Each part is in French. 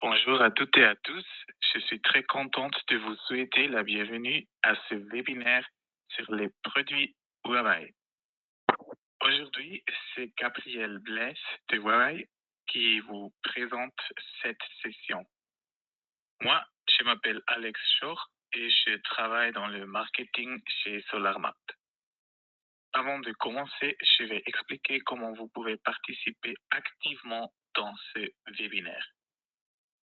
Bonjour à toutes et à tous. Je suis très contente de vous souhaiter la bienvenue à ce webinaire sur les produits Huawei. Aujourd'hui, c'est Gabriel Bless de Huawei qui vous présente cette session. Moi, je m'appelle Alex Shore et je travaille dans le marketing chez SolarMart. Avant de commencer, je vais expliquer comment vous pouvez participer activement dans ce webinaire.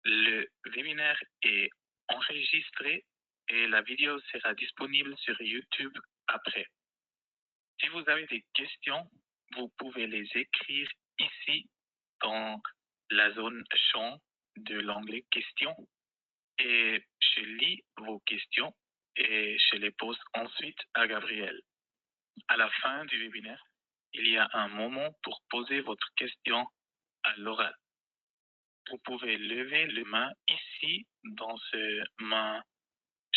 Le webinaire est enregistré et la vidéo sera disponible sur YouTube après. Si vous avez des questions, vous pouvez les écrire ici dans la zone champ de l'onglet questions et je lis vos questions et je les pose ensuite à Gabriel. À la fin du webinaire, il y a un moment pour poser votre question à l'oral. Vous pouvez lever le main ici dans ce main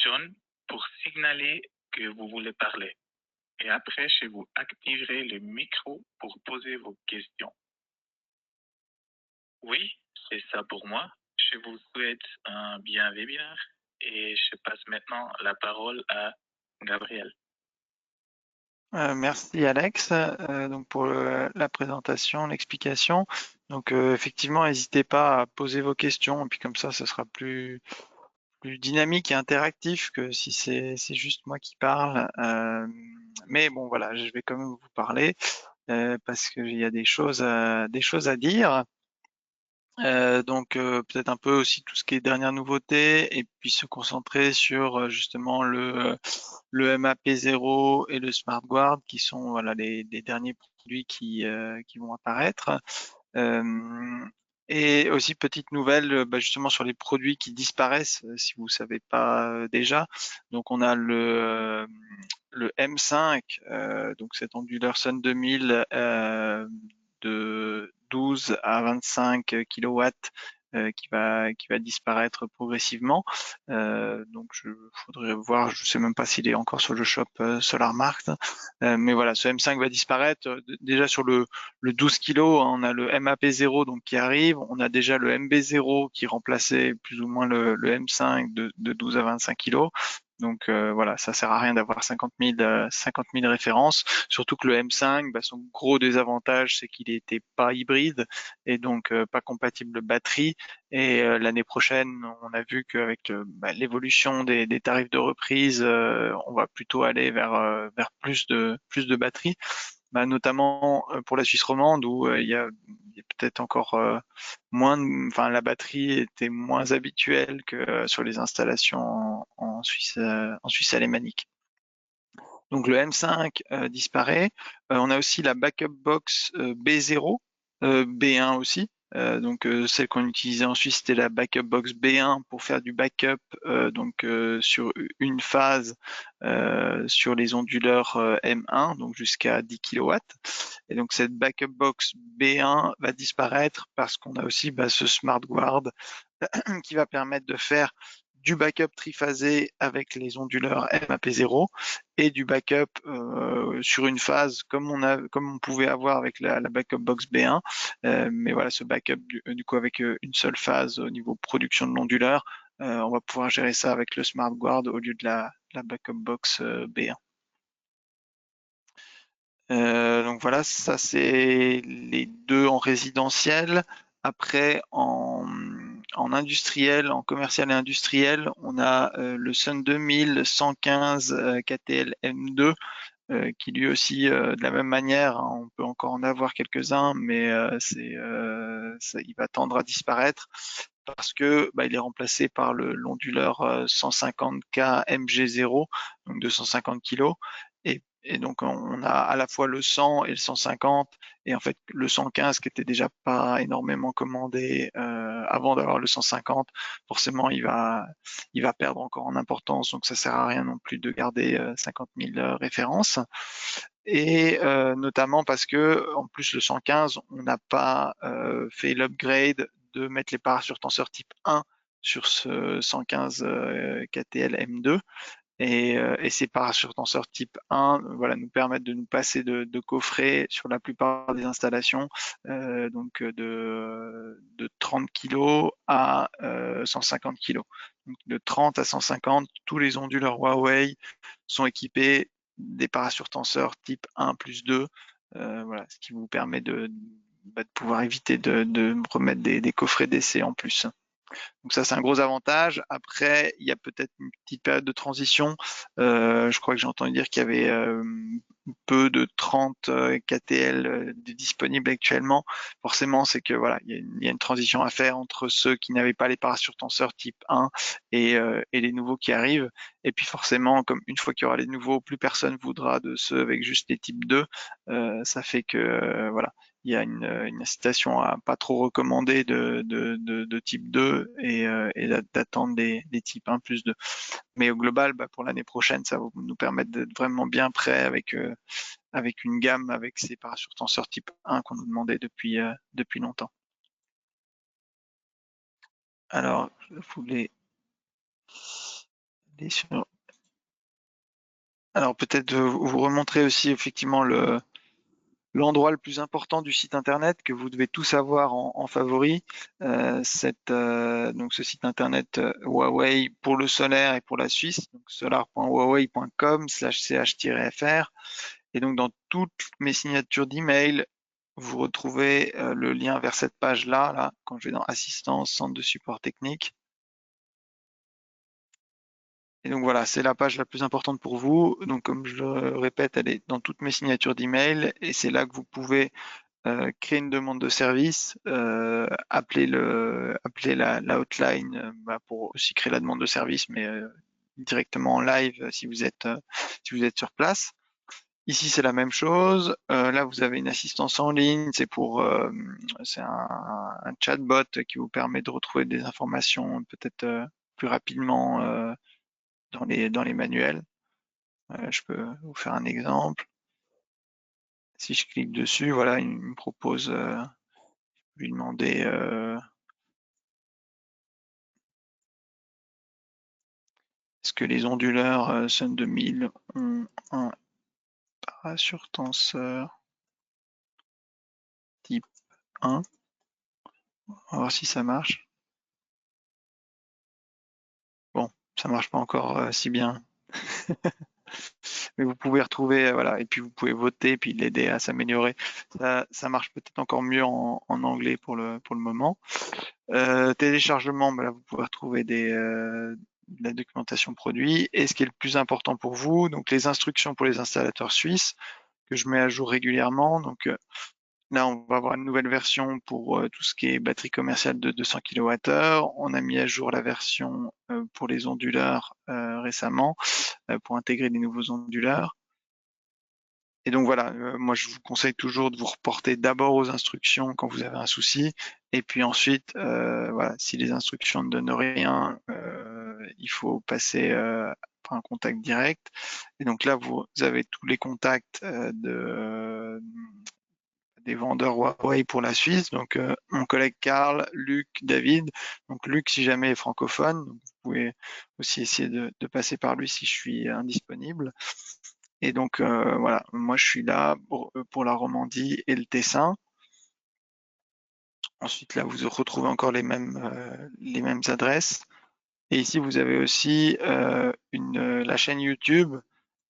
jaune pour signaler que vous voulez parler. Et après, je vous activerai le micro pour poser vos questions. Oui, c'est ça pour moi. Je vous souhaite un bien webinaire et je passe maintenant la parole à Gabriel. Merci Alex donc pour la présentation, l'explication. Donc effectivement, n'hésitez pas à poser vos questions et puis comme ça, ce sera plus dynamique et interactif que si c'est juste moi qui parle. Mais bon voilà, je vais quand même vous parler parce qu'il y a des choses à dire. Donc peut-être un peu aussi tout ce qui est dernière nouveauté et puis se concentrer sur justement le MAP0 et le SmartGuard qui sont voilà les derniers produits qui vont apparaître. Et aussi petite nouvelle justement sur les produits qui disparaissent si vous savez pas déjà. Donc on a le M5 donc cet onduleur Sun 2000 de 12 à 25 kW qui va disparaître progressivement. Donc je faudrait voir, je sais même pas s'il est encore sur le shop SolarMart, mais voilà, ce M5 va disparaître. Déjà sur le 12 kg, on a le MAP0 donc qui arrive, on a déjà le MB0 qui remplaçait plus ou moins le M5 de 12 à 25 kg. Donc voilà, ça sert à rien d'avoir 50 000 références, surtout que le M5, son gros désavantage, c'est qu'il n'était pas hybride et donc pas compatible batterie. Et l'année prochaine, on a vu qu'avec l'évolution des tarifs de reprise, on va plutôt aller vers plus de batterie. Notamment pour la Suisse romande où il y a peut-être encore enfin la batterie était moins habituelle que sur les installations en Suisse alémanique. Donc le M5 disparaît. On a aussi la backup box B0, B1 aussi. Donc celle qu'on utilisait en Suisse, c'était la backup box B1 pour faire du backup sur une phase sur les onduleurs M1, donc jusqu'à 10 kW. Et donc cette backup box B1 va disparaître parce qu'on a aussi ce SmartGuard qui va permettre de faire du backup triphasé avec les onduleurs MAP0 et du backup sur une phase comme on pouvait avoir avec la backup box B1. Mais voilà, ce backup du coup avec une seule phase au niveau production de l'onduleur, on va pouvoir gérer ça avec le SmartGuard au lieu de la backup box B1. Donc voilà, ça c'est les deux en résidentiel. Après, en industriel, en commercial et industriel, on a le Sun 2000 115 KTL M2 qui lui aussi, de la même manière, hein, on peut encore en avoir quelques-uns, mais il va tendre à disparaître parce que il est remplacé par l'onduleur 150K MG0, donc 250 kg. Et donc on a à la fois le 100 et le 150, et en fait le 115 qui était déjà pas énormément commandé avant d'avoir le 150, forcément il va perdre encore en importance, donc ça sert à rien non plus de garder 50 000 références. Et notamment parce que en plus le 115, on n'a pas fait l'upgrade de mettre les parachutes tenseurs type 1 sur ce 115 KTL M2. et ces parachutenseurs type 1 voilà, nous permettent de nous passer de coffrets sur la plupart des installations, donc de 30 kg à 150 kg. Donc de 30 à 150, tous les onduleurs Huawei sont équipés des parachutenseurs type 1 plus 2, voilà, ce qui vous permet de pouvoir éviter de remettre des coffrets d'essai en plus. Donc ça, c'est un gros avantage. Après, il y a peut-être une petite période de transition. Je crois que j'ai entendu dire qu'il y avait peu de 30 KTL disponibles actuellement. Forcément, c'est que voilà, il y a une transition à faire entre ceux qui n'avaient pas les parachutenseurs type 1 et les nouveaux qui arrivent. Et puis forcément, comme une fois qu'il y aura les nouveaux, plus personne voudra de ceux avec juste les types 2. Ça fait que voilà, il y a une incitation à pas trop recommander de type 2 et d'attendre des types 1 plus 2. Mais au global, pour l'année prochaine, ça va nous permettre d'être vraiment bien prêt avec une gamme, avec ces parachutenseurs type 1 qu'on nous demandait depuis longtemps. Alors, je voulais aller sur... Alors peut-être vous remontrer aussi effectivement l'endroit le plus important du site internet que vous devez tous avoir en favori. Donc ce site internet Huawei pour le solaire et pour la Suisse, donc solar.huawei.com/ch-fr. Et donc dans toutes mes signatures d'email, vous retrouvez le lien vers cette page-là, là, quand je vais dans Assistance, Centre de support technique. Et donc voilà, c'est la page la plus importante pour vous. Donc comme je le répète, elle est dans toutes mes signatures d'email et c'est là que vous pouvez créer une demande de service, appeler la hotline pour aussi créer la demande de service, mais directement en live si vous êtes sur place. Ici, c'est la même chose. Là, vous avez une assistance en ligne. C'est un chatbot qui vous permet de retrouver des informations peut-être plus rapidement dans les manuels. Je peux vous faire un exemple. Si je clique dessus, voilà, il me propose, lui demander est-ce que les onduleurs Sun 2000 ont un parachutenseur type 1. On va voir si ça marche. Bon, ça marche pas encore si bien. Mais vous pouvez retrouver, voilà, et puis vous pouvez voter, et puis l'aider à s'améliorer. Ça marche peut-être encore mieux en anglais pour le moment. Téléchargement, là, vous pouvez retrouver de la documentation produit. Et ce qui est le plus important pour vous, donc les instructions pour les installateurs suisses, que je mets à jour régulièrement. Donc là, on va avoir une nouvelle version pour tout ce qui est batterie commerciale de 200 kWh. On a mis à jour la version pour les onduleurs récemment pour intégrer des nouveaux onduleurs. Et donc voilà, moi je vous conseille toujours de vous reporter d'abord aux instructions quand vous avez un souci, et puis ensuite, voilà, si les instructions ne donnent rien, il faut passer par un contact direct. Et donc là, vous avez tous les contacts des vendeurs Huawei pour la Suisse. Donc mon collègue Karl, Luc, David. Donc Luc, si jamais est francophone, donc vous pouvez aussi essayer de passer par lui si je suis indisponible. Et donc voilà, moi je suis là pour la Romandie et le Tessin. Ensuite là, vous retrouvez encore les mêmes adresses. Et ici, vous avez aussi la chaîne YouTube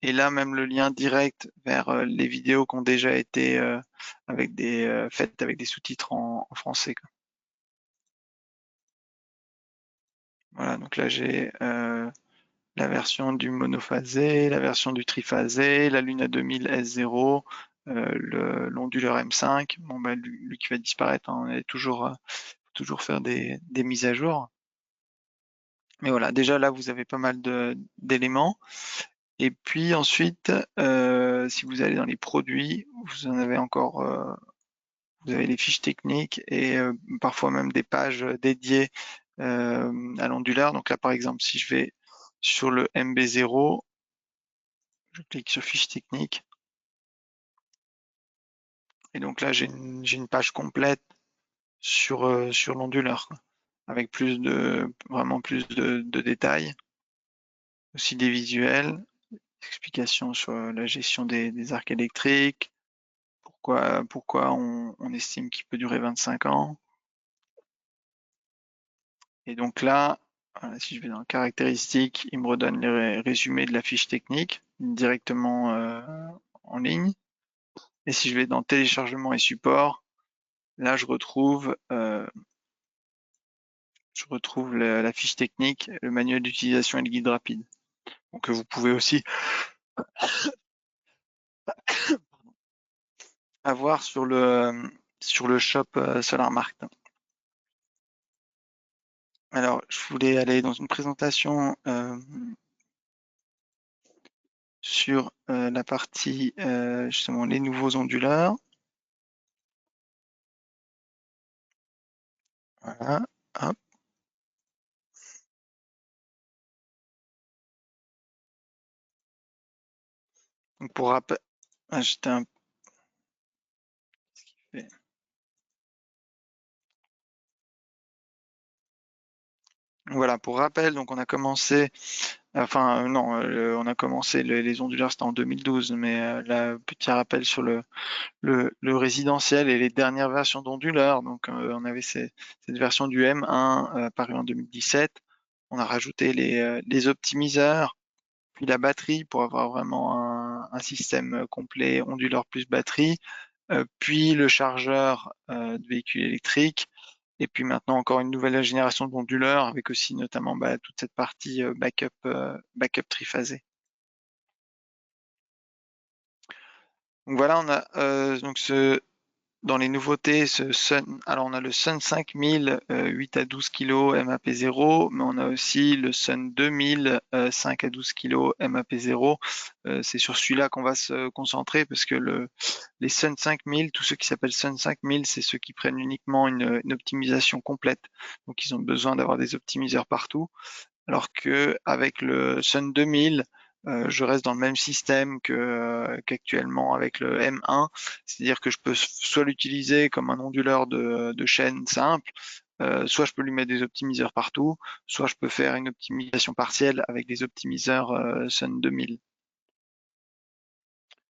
et là même le lien direct vers les vidéos qui ont déjà été faites avec des sous-titres en français, quoi. Voilà, donc là j'ai la version du monophasé, la version du triphasé, la Luna 2000 S0, l'onduleur M5. Bon, lui qui va disparaître, hein, on est toujours faire des mises à jour. Mais voilà, déjà là, vous avez pas mal d'éléments. Et puis ensuite, si vous allez dans les produits, vous en avez encore, vous avez les fiches techniques et parfois même des pages dédiées à l'onduleur. Donc là, par exemple, si je vais sur le MB0, je clique sur fiches techniques. Et donc là, j'ai une page complète sur l'onduleur, avec vraiment plus de détails. Aussi des visuels, explications sur la gestion des arcs électriques, pourquoi on estime qu'il peut durer 25 ans. Et donc là, si je vais dans caractéristiques, il me redonne les résumés de la fiche technique directement en ligne. Et si je vais dans téléchargement et support, là je retrouve la fiche technique, le manuel d'utilisation et le guide rapide. Donc vous pouvez aussi avoir sur le shop SolarMarkt. Alors, je voulais aller dans une présentation sur la partie justement les nouveaux onduleurs. Voilà, hop. Donc pour rappel, j'étais un voilà, pour rappel, donc on a commencé, enfin non, on a commencé les onduleurs, c'était en 2012, mais là, petit rappel sur le résidentiel et les dernières versions d'onduleurs. Donc on avait cette version du M1 paru en 2017. On a rajouté les optimiseurs, puis la batterie pour avoir vraiment un système complet onduleur plus batterie, puis le chargeur de véhicules électriques, et puis maintenant encore une nouvelle génération d'onduleurs avec aussi notamment toute cette partie backup triphasé. Donc voilà, on a donc dans les nouveautés, alors on a le Sun 5000 8 à 12 kg MAP0, mais on a aussi le Sun 2000 5 à 12 kg MAP0. C'est sur celui-là qu'on va se concentrer parce que les Sun 5000, tous ceux qui s'appellent Sun 5000, c'est ceux qui prennent uniquement une optimisation complète. Donc ils ont besoin d'avoir des optimiseurs partout. Alors que avec le Sun 2000, je reste dans le même système qu'actuellement avec le M1, c'est-à-dire que je peux soit l'utiliser comme un onduleur de chaîne simple, soit je peux lui mettre des optimiseurs partout, soit je peux faire une optimisation partielle avec des optimiseurs Sun 2000.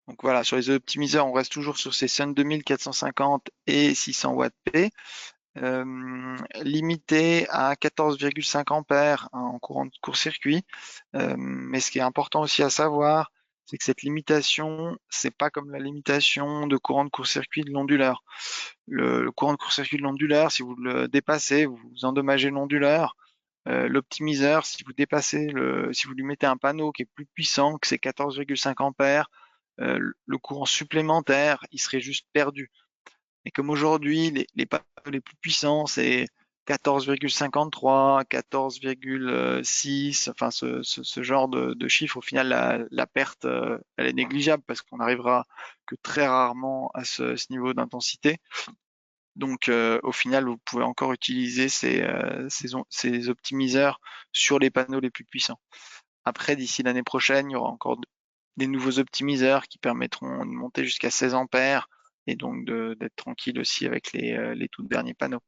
Donc voilà, sur les optimiseurs, on reste toujours sur ces Sun 2000 450 et 600 watts P. Limité à 14,5 ampères en courant de court-circuit. Mais ce qui est important aussi à savoir, c'est que cette limitation, c'est pas comme la limitation de courant de court-circuit de l'onduleur. Le courant de court-circuit de l'onduleur, si vous le dépassez, vous endommagez l'onduleur. L'optimiseur, si vous lui mettez un panneau qui est plus puissant, que c'est 14,5 ampères, le courant supplémentaire, il serait juste perdu. Et comme aujourd'hui, les panneaux les plus puissants, c'est 14,53, 14,6, enfin ce genre de chiffres, au final, la perte, elle est négligeable parce qu'on n'arrivera que très rarement à ce niveau d'intensité. Donc au final, vous pouvez encore utiliser ces optimiseurs sur les panneaux les plus puissants. Après, d'ici l'année prochaine, il y aura encore des nouveaux optimiseurs qui permettront de monter jusqu'à 16 ampères et donc d'être tranquille aussi avec les tout derniers panneaux.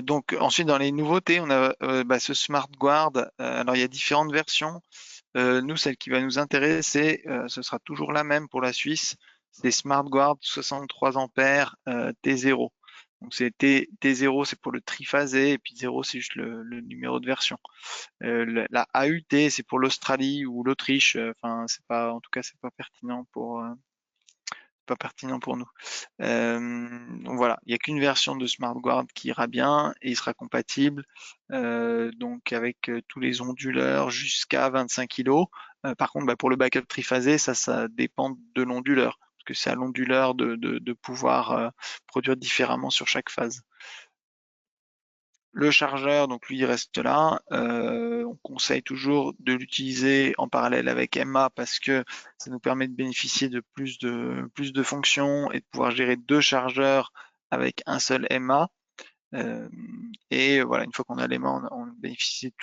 Donc ensuite dans les nouveautés, on a ce Smart Guard. Alors il y a différentes versions. Nous, celle qui va nous intéresser, ce sera toujours la même pour la Suisse. C'est Smart Guard 63 ampères T0. Donc c'est T0, c'est pour le triphasé, et puis 0, c'est juste le numéro de version. La AUT, c'est pour l'Australie ou l'Autriche. Enfin, c'est pas, en tout cas, c'est pas pertinent pour nous. Donc voilà, il n'y a qu'une version de SmartGuard qui ira bien et il sera compatible donc avec tous les onduleurs jusqu'à 25 kg. Par contre, pour le backup triphasé, ça dépend de l'onduleur, parce que c'est à l'onduleur de pouvoir produire différemment sur chaque phase. Le chargeur, donc lui, il reste là. On conseille toujours de l'utiliser en parallèle avec Emma parce que ça nous permet de bénéficier de plus de fonctions et de pouvoir gérer deux chargeurs avec un seul Emma. Et voilà, une fois qu'on a l'Emma, on bénéficie de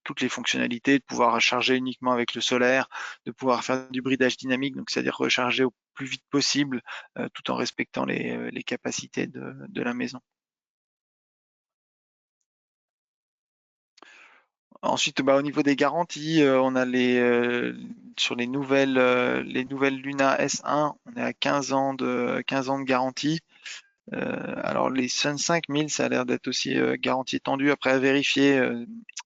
toutes les fonctionnalités, de pouvoir charger uniquement avec le solaire, de pouvoir faire du bridage dynamique, donc c'est-à-dire recharger au plus vite possible, tout en respectant les capacités de la maison. Ensuite, au niveau des garanties, on a sur les nouvelles Luna S1, on est à 15 ans de garantie. Alors les Sun 5000, ça a l'air d'être aussi garantie étendue. Après à vérifier,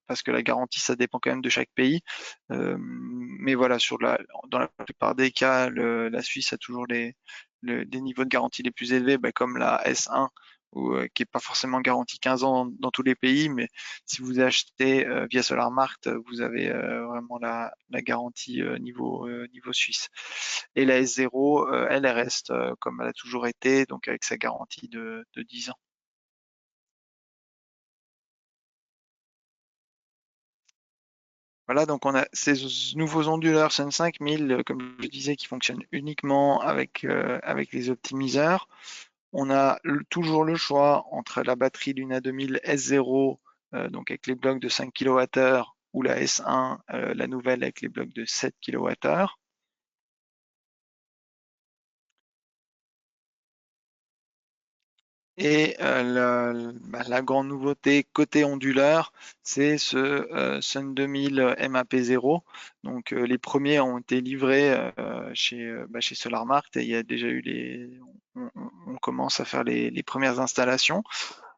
parce que la garantie, ça dépend quand même de chaque pays. Mais voilà, dans la plupart des cas, la Suisse a toujours des niveaux de garantie les plus élevés, comme la S1, qui est pas forcément garantie 15 ans dans tous les pays, mais si vous achetez via SolarMart, vous avez vraiment la garantie niveau suisse. Et la S0, elle reste comme elle a toujours été, donc avec sa garantie de 10 ans. Voilà, donc on a ces nouveaux onduleurs Sun 5000, comme je disais, qui fonctionnent uniquement avec les optimiseurs. On a toujours le choix entre la batterie Luna 2000 S0, donc avec les blocs de 5 kWh, ou la S1, la nouvelle avec les blocs de 7 kWh. Et la grande nouveauté côté onduleur, c'est ce Sun 2000 MAP0. Donc les premiers ont été livrés chez SolarMart et il y a déjà eu on commence à faire les premières installations.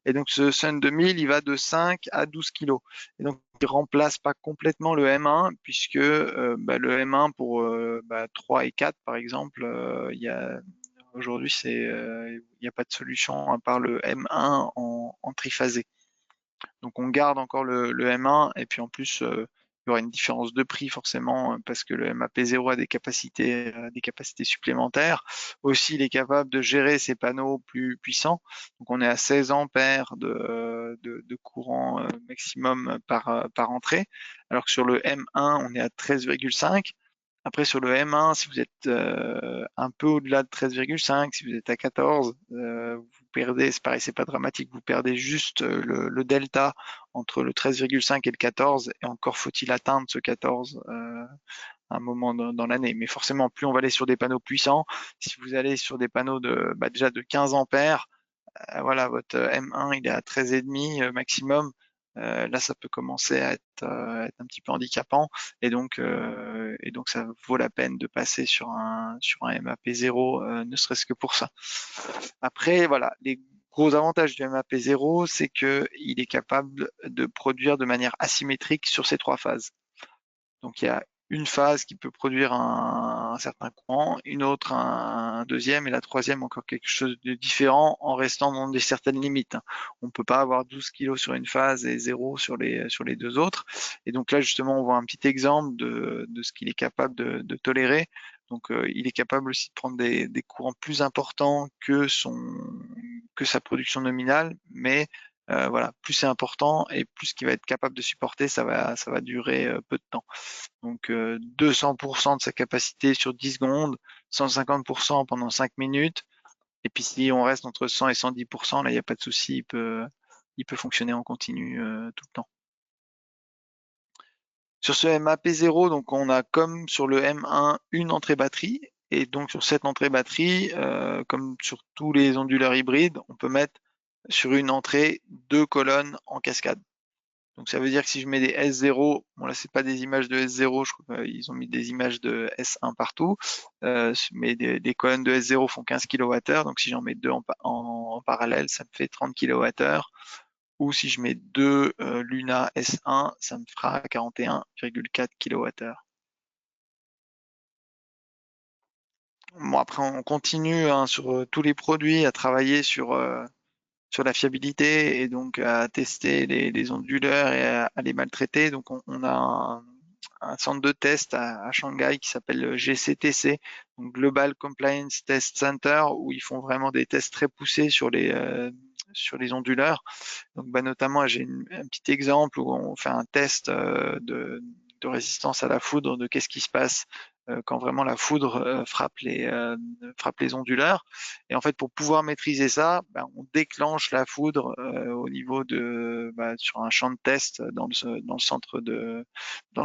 Et donc ce Sun 2000, il va de 5 à 12 kg. Et donc il remplace pas complètement le M1 puisque le M1 pour 3 et 4 par exemple, aujourd'hui il n'y a pas de solution à part le M1 en triphasé. Donc on garde encore le M1 et puis en plus il y aura une différence de prix forcément parce que le MAP0 a des capacités supplémentaires. Aussi, il est capable de gérer ses panneaux plus puissants. Donc on est à 16 ampères de courant maximum par entrée, alors que sur le M1 on est à 13,5. Après, sur le M1, si vous êtes un peu au-delà de 13,5, si vous êtes à 14, vous perdez, c'est pareil, c'est pas dramatique, vous perdez juste le delta entre le 13,5 et le 14, et encore faut-il atteindre ce 14 à un moment dans l'année. Mais forcément, plus on va aller sur des panneaux puissants, si vous allez sur des panneaux déjà de 15 ampères, voilà, votre M1 il est à 13,5 maximum. Là, ça peut commencer à être un petit peu handicapant et donc ça vaut la peine de passer sur un MAP0, ne serait-ce que pour ça. Après, voilà, les gros avantages du MAP0, c'est que il est capable de produire de manière asymétrique sur ces trois phases. Donc il y a une phase qui peut produire un certain courant, une autre un deuxième et la troisième encore quelque chose de différent en restant dans certaines limites. On ne peut pas avoir 12 kg sur une phase et 0 sur les deux autres. Et donc là justement on voit un petit exemple de ce qu'il est capable de tolérer. Donc il est capable aussi de prendre des courants plus importants que sa production nominale, mais voilà, plus c'est important et plus ce qu'il va être capable de supporter, ça va durer peu de temps. Donc 200% de sa capacité sur 10 secondes, 150% pendant 5 minutes. Et puis si on reste entre 100 et 110%, là, il n'y a pas de souci, il peut fonctionner en continu tout le temps. Sur ce MAP0, donc on a comme sur le M1 une entrée batterie. Et donc sur cette entrée batterie, comme sur tous les onduleurs hybrides, on peut mettre sur une entrée deux colonnes en cascade. Donc ça veut dire que si je mets des S0, bon là c'est pas des images de S0, je crois qu'ils ont mis des images de S1 partout, mais des colonnes de S0 font 15 kWh, donc si j'en mets deux en parallèle, ça me fait 30 kWh, ou si je mets deux Luna S1, ça me fera 41,4 kWh. Bon après on continue sur tous les produits à travailler sur la fiabilité et donc à tester les onduleurs et à les maltraiter. Donc on a un centre de test à Shanghai qui s'appelle GCTC, donc Global Compliance Test Center, où ils font vraiment des tests très poussés sur les onduleurs. Donc notamment, j'ai un petit exemple où on fait un test de résistance à la foudre, de qu'est-ce qui se passe quand vraiment la foudre frappe les onduleurs. Et en fait, pour pouvoir maîtriser ça, on déclenche la foudre au niveau sur un champ de test dans le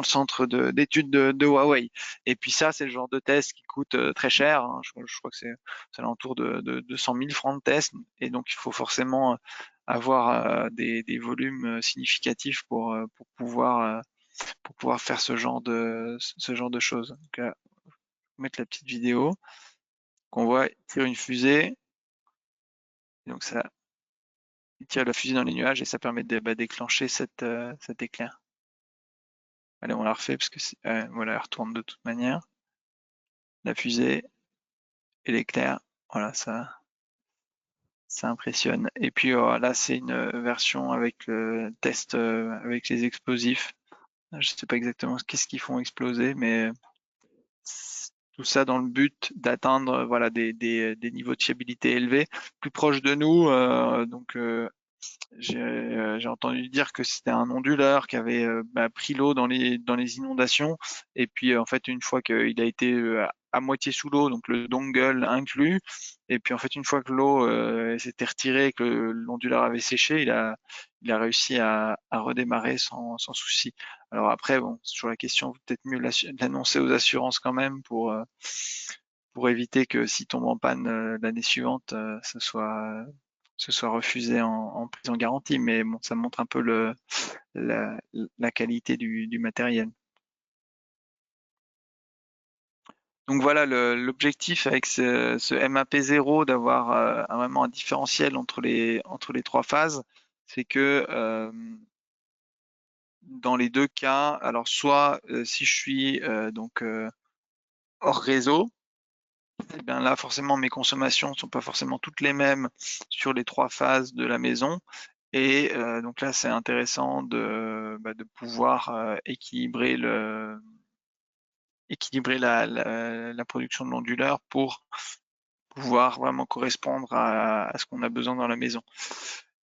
centre d'études de Huawei. Et puis ça, c'est le genre de test qui coûte très cher, hein. Je crois que c'est à l'entour de 200 000 francs de test. Et donc, il faut forcément avoir des volumes significatifs pour pouvoir pour pouvoir faire ce genre de choses. Donc, là, mettre la petite vidéo qu'on voit tirer une fusée. Et donc ça, il tire la fusée dans les nuages et ça permet de déclencher cet éclair. Allez, on la refait parce que voilà, elle retourne de toute manière. La fusée et l'éclair, voilà, ça impressionne. Et puis là, c'est une version avec le test avec les explosifs. Je sais pas exactement qu'est-ce qu'ils font exploser, mais tout ça dans le but d'atteindre voilà des niveaux de fiabilité élevés, plus proches de nous. Donc j'ai entendu dire que c'était un onduleur qui avait pris l'eau dans les inondations et puis en fait une fois qu'il a été à moitié sous l'eau, donc le dongle inclus, et puis en fait une fois que l'eau s'était retirée et que l'onduleur avait séché, il a réussi à redémarrer sans souci. Alors après bon, sur la question, peut-être mieux l'annoncer aux assurances quand même pour éviter que s'il tombe en panne l'année suivante, ce soit refusé en prise en garantie, mais bon, ça montre un peu la qualité du matériel. Donc voilà, l'objectif avec ce MAP0 d'avoir vraiment un différentiel entre les trois phases, c'est que dans les deux cas, alors soit si je suis donc hors réseau, eh bien là forcément mes consommations ne sont pas forcément toutes les mêmes sur les trois phases de la maison. Et donc là, c'est intéressant de pouvoir équilibrer la production de l'onduleur pour pouvoir vraiment correspondre à ce qu'on a besoin dans la maison.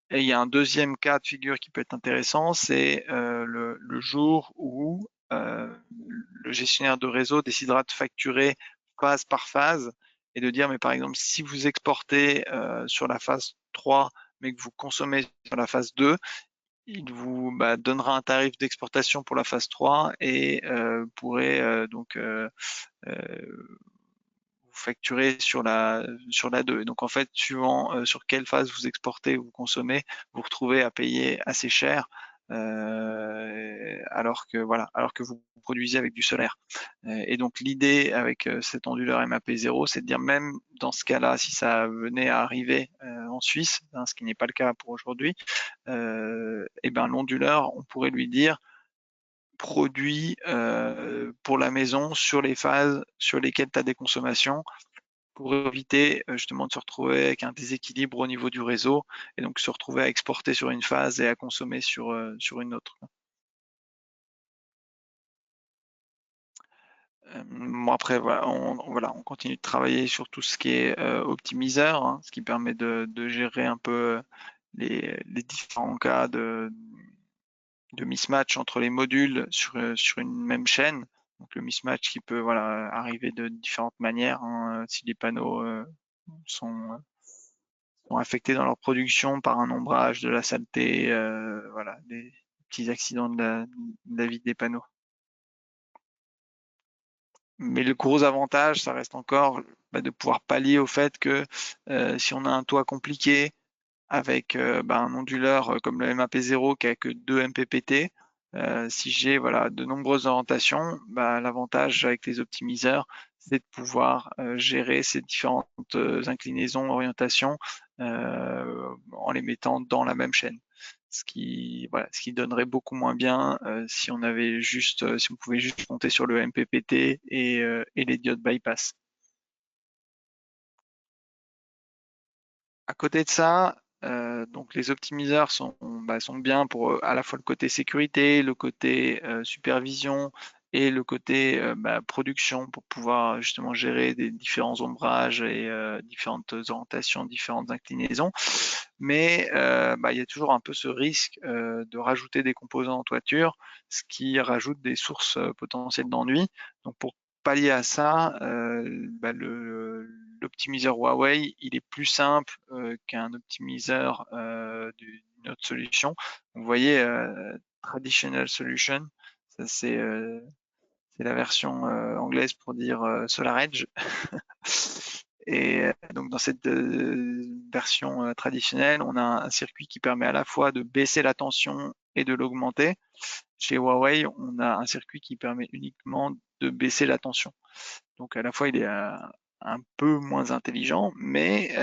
Et il y a un deuxième cas de figure qui peut être intéressant, c'est le jour où le gestionnaire de réseau décidera de facturer phase par phase et de dire, mais par exemple, si vous exportez sur la phase 3, mais que vous consommez sur la phase 2, il vous donnera un tarif d'exportation pour la phase 3 et pourrait donc vous facturer sur la 2. Donc en fait, suivant sur quelle phase vous exportez ou vous consommez, vous vous retrouvez à payer assez cher alors que vous produisez avec du solaire. Et donc l'idée avec cet onduleur MAP0, c'est de dire même dans ce cas-là, si ça venait à arriver en Suisse, hein, ce qui n'est pas le cas pour aujourd'hui, et ben l'onduleur, on pourrait lui dire produit pour la maison sur les phases sur lesquelles tu as des consommations pour éviter justement de se retrouver avec un déséquilibre au niveau du réseau et donc se retrouver à exporter sur une phase et à consommer sur une autre. Bon après on continue de travailler sur tout ce qui est optimiseur, hein, ce qui permet de gérer un peu les différents cas de mismatch entre les modules sur une même chaîne. Donc le mismatch qui peut arriver de différentes manières, hein, si les panneaux sont affectés dans leur production par un ombrage, de la saleté, des petits accidents de la vie des panneaux. Mais le gros avantage, ça reste encore de pouvoir pallier au fait que si on a un toit compliqué avec un onduleur comme le MAP0 qui a que 2 MPPT, si j'ai de nombreuses orientations, l'avantage avec les optimiseurs, c'est de pouvoir gérer ces différentes inclinaisons, orientations en les mettant dans la même chaîne. Ce qui donnerait beaucoup moins bien si on pouvait juste compter sur le MPPT et les diodes bypass. À côté de ça, donc les optimiseurs sont bien pour à la fois le côté sécurité, le côté supervision et le côté production pour pouvoir justement gérer des différents ombrages et différentes orientations, différentes inclinaisons. Mais il y a toujours un peu ce risque de rajouter des composants en toiture, ce qui rajoute des sources potentielles d'ennui. Donc pour pallier à ça, l'optimiseur Huawei, il est plus simple qu'un optimiseur d'une autre solution. Vous voyez, Traditional Solution, ça c'est la version anglaise pour dire SolarEdge. Et donc dans version traditionnelle, on a un circuit qui permet à la fois de baisser la tension et de l'augmenter. Chez Huawei, on a un circuit qui permet uniquement de baisser la tension. Donc à la fois, il est un peu moins intelligent, mais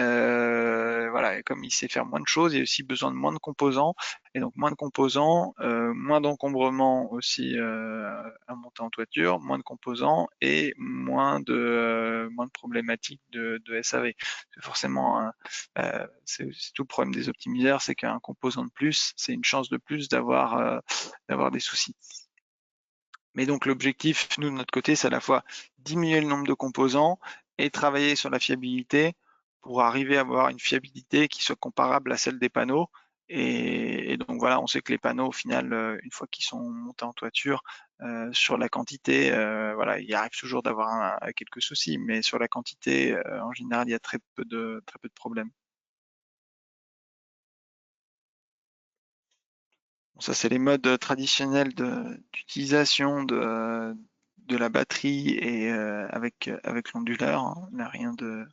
voilà, comme il sait faire moins de choses, il y a aussi besoin de moins de composants, et donc moins de composants, moins d'encombrement aussi à monter en toiture, moins de composants et moins de problématiques de SAV. C'est forcément, c'est tout le problème des optimiseurs, c'est qu'un composant de plus, c'est une chance de plus d'avoir des soucis. Mais donc l'objectif, nous de notre côté, c'est à la fois diminuer le nombre de composants et travailler sur la fiabilité pour arriver à avoir une fiabilité qui soit comparable à celle des panneaux. Et donc voilà, on sait que les panneaux, au final, une fois qu'ils sont montés en toiture, sur la quantité, voilà, il arrive toujours d'avoir quelques soucis, mais sur la quantité, en général, il y a très peu de problèmes. Bon, ça, c'est les modes traditionnels d'utilisation de la batterie et avec l'onduleur, hein. Il n'y a rien de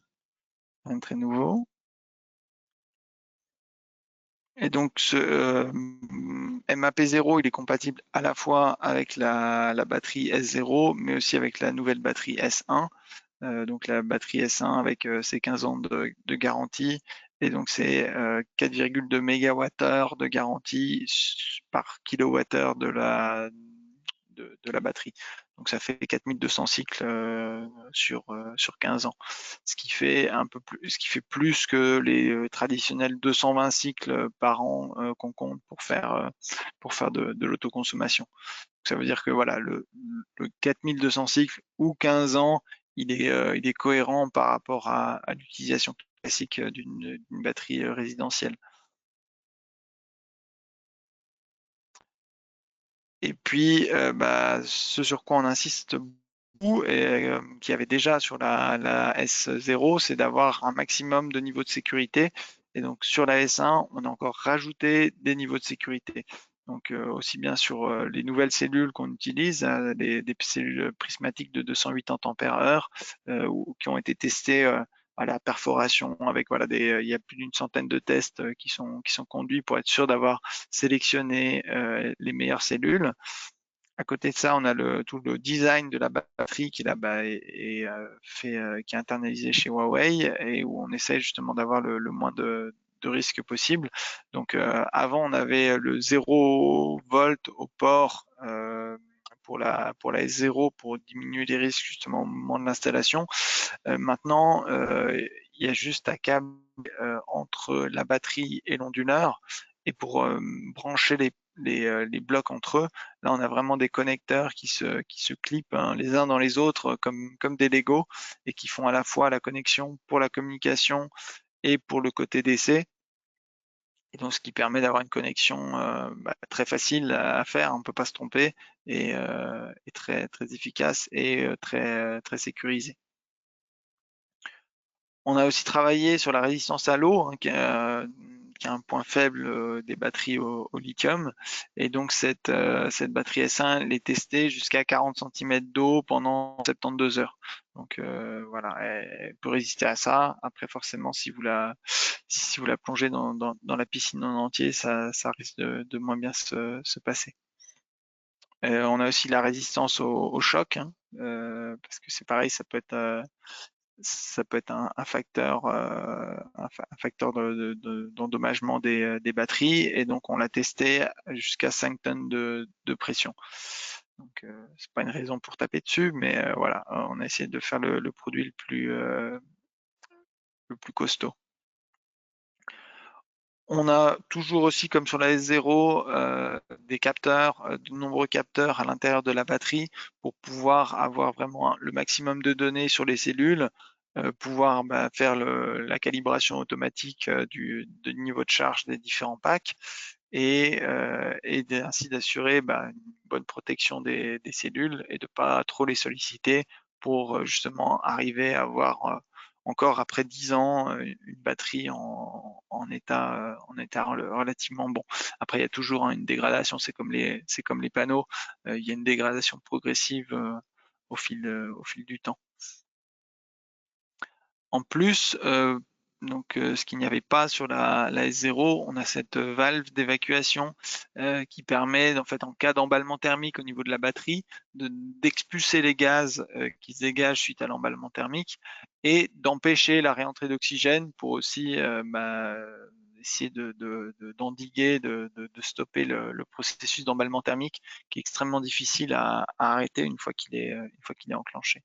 très nouveau. Et donc ce MAP0, il est compatible à la fois avec la batterie S0, mais aussi avec la nouvelle batterie S1. Donc la batterie S1 avec ses 15 ans de garantie. Et donc c'est 4,2 MWh de garantie par kilowattheure de la batterie. Donc ça fait 4200 cycles sur 15 ans. Ce qui fait plus que les traditionnels 220 cycles par an qu'on compte pour faire de l'autoconsommation. Ça veut dire que voilà, le 4200 cycles ou 15 ans, il est cohérent par rapport à l'utilisation classique d'une batterie résidentielle. Et puis, ce sur quoi on insiste beaucoup et qu'il y avait déjà sur la S0, c'est d'avoir un maximum de niveaux de sécurité. Et donc sur la S1, on a encore rajouté des niveaux de sécurité. Donc aussi bien sur les nouvelles cellules qu'on utilise, des cellules prismatiques de 208 ampères-heure qui ont été testées à la perforation avec voilà il y a plus d'une centaine de tests qui sont conduits pour être sûr d'avoir sélectionné les meilleures cellules. À côté de ça, on a tout le design de la batterie qui là-bas qui est internalisé chez Huawei et où on essaie justement d'avoir le moins de risques possible. Donc avant, on avait le 0 volt au port pour la S0 pour diminuer les risques justement au moment de l'installation. Maintenant, il y a juste un câble entre la batterie et l'onduleur et pour brancher les blocs entre eux, là on a vraiment des connecteurs qui se clipent hein, les uns dans les autres comme des Lego et qui font à la fois la connexion pour la communication et pour le côté d'essai. Et donc ce qui permet d'avoir une connexion très facile à faire, on ne peut pas se tromper et très, très efficace et très sécurisée. On a aussi travaillé sur la résistance à l'eau, hein, qui est un point faible des batteries au lithium. Et donc cette batterie S1, elle est testée jusqu'à 40 cm d'eau pendant 72 heures. Donc voilà, elle peut résister à ça. Après, forcément, si vous la plongez dans la piscine en entier, ça risque de moins bien se passer. On a aussi la résistance au choc, hein, parce que c'est pareil, ça peut être un facteur, un facteur d'endommagement des batteries. Et donc, on l'a testé jusqu'à 5 tonnes de pression. Donc, c'est pas une raison pour taper dessus, mais voilà, on a essayé de faire le produit le plus costaud. On a toujours aussi, comme sur la S0, des capteurs, de nombreux capteurs à l'intérieur de la batterie pour pouvoir avoir vraiment le maximum de données sur les cellules, pouvoir faire la calibration automatique du niveau de charge des différents packs et ainsi d'assurer une bonne protection des cellules et de ne pas trop les solliciter pour justement arriver à avoir encore après 10 ans une batterie en état relativement bon. Après, il y a toujours une dégradation, c'est comme les panneaux, il y a une dégradation progressive au fil du temps. En plus, Donc, ce qu'il n'y avait pas sur la S0, on a cette valve d'évacuation qui permet, en fait, en cas d'emballement thermique au niveau de la batterie, d'expulser les gaz qui se dégagent suite à l'emballement thermique et d'empêcher la réentrée d'oxygène pour aussi essayer d'endiguer, de stopper le processus d'emballement thermique qui est extrêmement difficile à arrêter une fois qu'il est enclenché.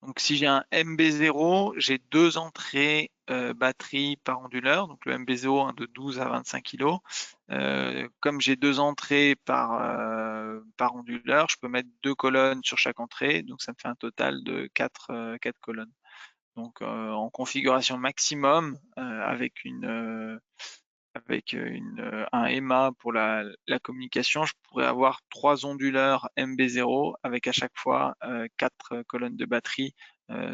Donc si j'ai un MB0, j'ai deux entrées batterie par onduleur, donc le MB0 de 12 à 25 kg. Comme j'ai deux entrées par onduleur, je peux mettre deux colonnes sur chaque entrée, donc ça me fait un total de 4 colonnes. Donc en configuration maximum, un EMA pour la communication, je pourrais avoir trois onduleurs MB0 avec à chaque fois 4 colonnes de batterie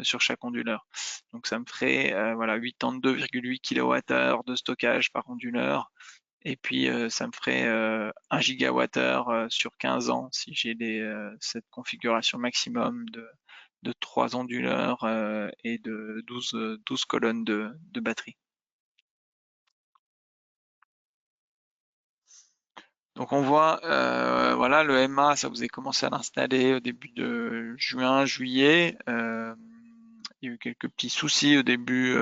sur chaque onduleur. Donc ça me ferait voilà 82,8 kWh de stockage par onduleur. Et puis ça me ferait 1 gigawattheure sur 15 ans si j'ai cette configuration maximum de 3 onduleurs et de 12 colonnes de batterie. Donc on voit, voilà, le MA, ça vous avez commencé à l'installer au début de juin, juillet. Il y a eu quelques petits soucis au début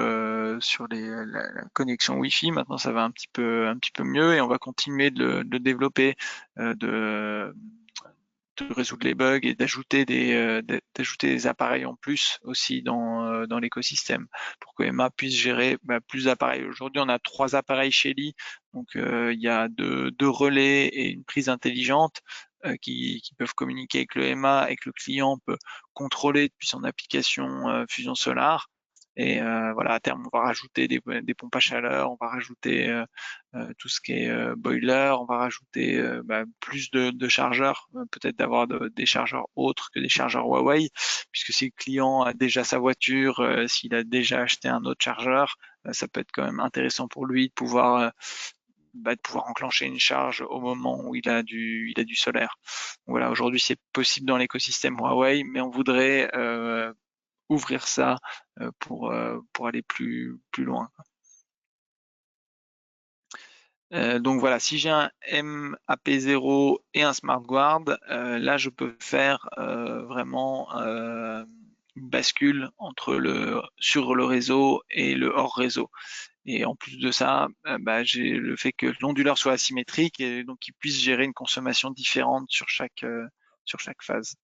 sur la connexion Wi-Fi. Maintenant, ça va un petit peu mieux et on va continuer de le développer, de résoudre les bugs et d'ajouter des appareils en plus aussi dans l'écosystème pour que Emma puisse gérer plus d'appareils. Aujourd'hui, on a 3 appareils Shelly, donc il y a deux relais et une prise intelligente qui peuvent communiquer avec le Emma et que le client peut contrôler depuis son application Fusion Solar. Et voilà, à terme, on va rajouter des pompes à chaleur, on va rajouter tout ce qui est boiler, on va rajouter plus de chargeurs, peut-être d'avoir des chargeurs autres que des chargeurs Huawei, puisque si le client a déjà sa voiture, s'il a déjà acheté un autre chargeur, ça peut être quand même intéressant pour lui de pouvoir enclencher une charge au moment où il a du solaire. Voilà, aujourd'hui c'est possible dans l'écosystème Huawei, mais on voudrait ouvrir ça pour aller plus loin. Donc voilà, si j'ai un MAP0 et un SmartGuard, là je peux faire vraiment une bascule sur le réseau et le hors réseau. Et en plus de ça, j'ai le fait que l'onduleur soit asymétrique et donc qu'il puisse gérer une consommation différente sur chaque phase.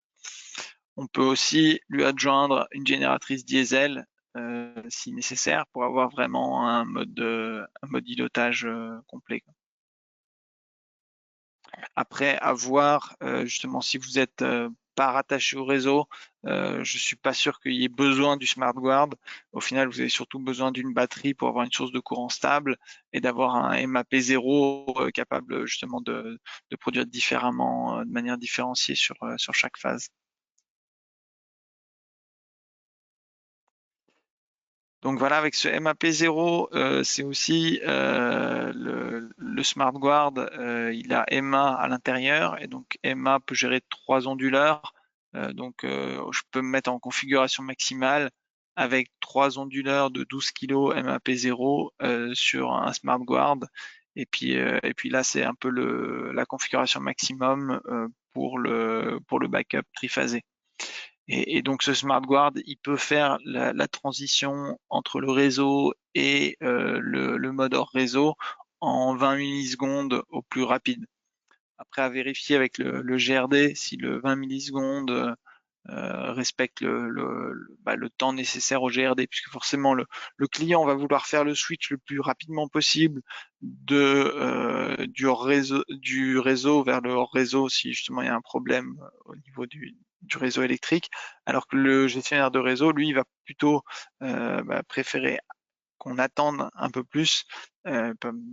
On peut aussi lui adjoindre une génératrice diesel si nécessaire pour avoir vraiment un mode îlotage complet. Après, à voir justement si vous êtes pas rattaché au réseau, je suis pas sûr qu'il y ait besoin du SmartGuard. Au final, vous avez surtout besoin d'une batterie pour avoir une source de courant stable et d'avoir un MAP0 capable justement de produire différemment, de manière différenciée sur chaque phase. Donc voilà, avec ce MAP0, c'est aussi le SmartGuard, il a EMA à l'intérieur et donc EMA peut gérer 3 onduleurs. Je peux me mettre en configuration maximale avec 3 onduleurs de 12 kg MAP0 sur un SmartGuard. Et puis là, c'est un peu la configuration maximum pour le backup triphasé. Et donc ce SmartGuard, il peut faire la transition entre le réseau et le mode hors réseau en 20 millisecondes au plus rapide. Après, à vérifier avec le GRD si le 20 millisecondes respecte le temps nécessaire au GRD, puisque forcément le client va vouloir faire le switch le plus rapidement possible du réseau vers le hors réseau si justement il y a un problème au niveau du réseau électrique, alors que le gestionnaire de réseau, lui, va plutôt préférer qu'on attende un peu plus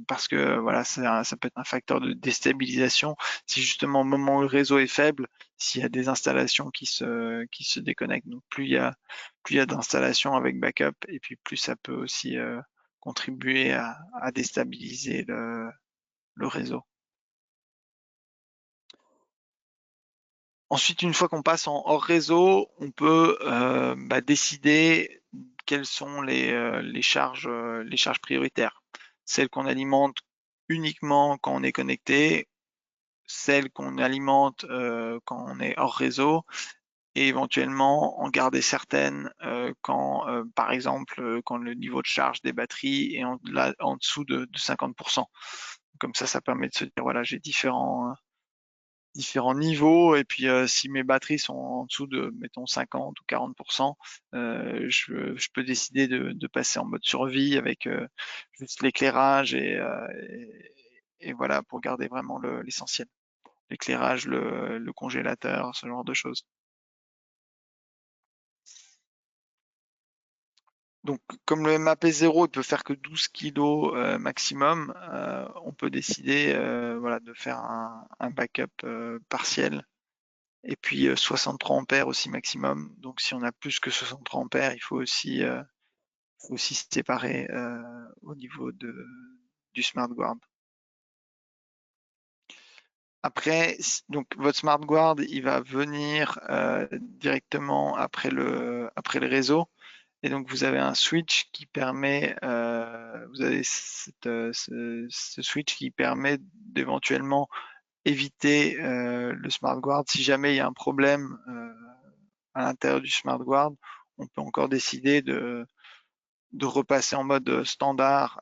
parce que voilà, ça peut être un facteur de déstabilisation si justement au moment où le réseau est faible, s'il y a des installations qui se déconnectent. Donc plus il y a d'installations avec backup et puis plus ça peut aussi contribuer à déstabiliser le réseau. Ensuite, une fois qu'on passe en hors réseau, on peut décider quelles sont les charges prioritaires. Celles qu'on alimente uniquement quand on est connecté, celles qu'on alimente quand on est hors réseau, et éventuellement en garder certaines quand, par exemple, quand le niveau de charge des batteries est en dessous de 50%. Comme ça permet de se dire, voilà, j'ai différents niveaux, et puis si mes batteries sont en dessous de, mettons, 50 ou 40%, je peux décider de passer en mode survie avec juste l'éclairage et voilà, pour garder vraiment l'essentiel. L'éclairage, le congélateur, ce genre de choses. Donc, comme le MAP0 il peut faire que 12 kg maximum, on peut décider voilà, de faire un backup partiel. Et puis 63 ampères aussi maximum. Donc, si on a plus que 63 ampères, il faut aussi se séparer au niveau du SmartGuard. Après, donc votre SmartGuard, il va venir directement après le réseau. Et donc, vous avez un switch qui permet, vous avez ce switch qui permet d'éventuellement éviter le SmartGuard. Si jamais il y a un problème à l'intérieur du SmartGuard, on peut encore décider de repasser en mode standard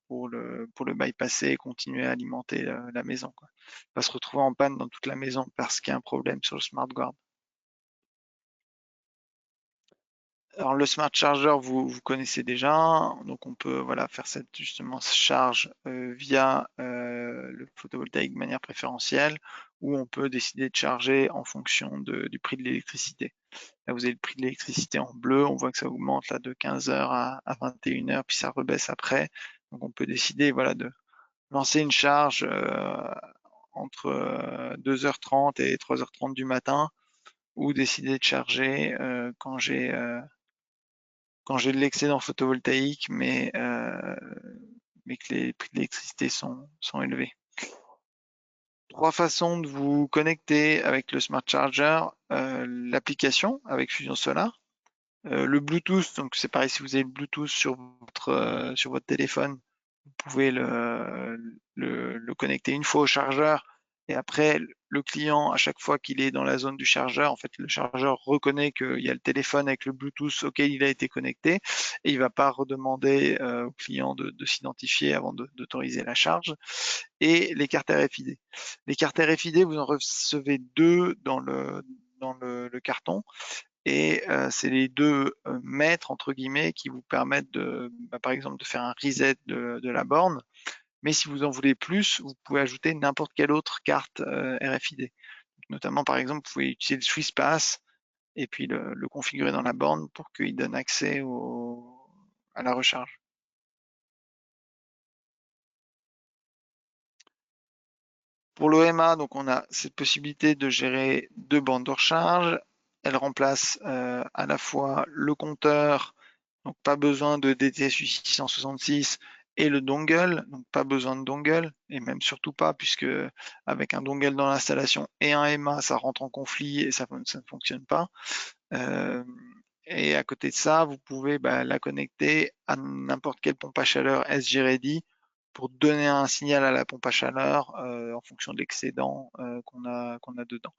pour le bypasser et continuer à alimenter la maison, quoi. On va se retrouver en panne dans toute la maison parce qu'il y a un problème sur le SmartGuard. Alors le Smart Charger, vous connaissez déjà, donc on peut voilà, faire cette justement charge via le photovoltaïque de manière préférentielle, ou on peut décider de charger en fonction du prix de l'électricité. Là, vous avez le prix de l'électricité en bleu, on voit que ça augmente là de 15 heures à 21 heures, puis ça rebaisse après. Donc on peut décider voilà, de lancer une charge entre 2h30 et 3h30 du matin, ou décider de charger quand j'ai de l'excédent photovoltaïque, mais que les prix de l'électricité sont élevés. 3 façons de vous connecter avec le Smart Charger. L'application avec Fusion Solar. Le Bluetooth, donc c'est pareil, si vous avez le Bluetooth sur votre téléphone, vous pouvez le connecter une fois au chargeur, et après le client, à chaque fois qu'il est dans la zone du chargeur, en fait le chargeur reconnaît qu'il y a le téléphone avec le Bluetooth auquel il a été connecté, et il va pas redemander au client de s'identifier avant d'autoriser la charge. Et les cartes RFID. Les cartes RFID, vous en recevez 2 dans le carton, et c'est les 2 maîtres entre guillemets qui vous permettent par exemple de faire un reset de la borne. Mais si vous en voulez plus, vous pouvez ajouter n'importe quelle autre carte RFID. Notamment, par exemple, vous pouvez utiliser le SwissPass et puis le configurer dans la borne pour qu'il donne accès à la recharge. Pour l'OMA, donc on a cette possibilité de gérer 2 bandes de recharge. Elle remplace à la fois le compteur, donc pas besoin de DTS 666, et le dongle, donc pas besoin de dongle, et même surtout pas, puisque avec un dongle dans l'installation et un EMA, ça rentre en conflit et ça ne fonctionne pas. Et à côté de ça, vous pouvez la connecter à n'importe quelle pompe à chaleur SG Ready pour donner un signal à la pompe à chaleur en fonction de l'excédent qu'on a dedans.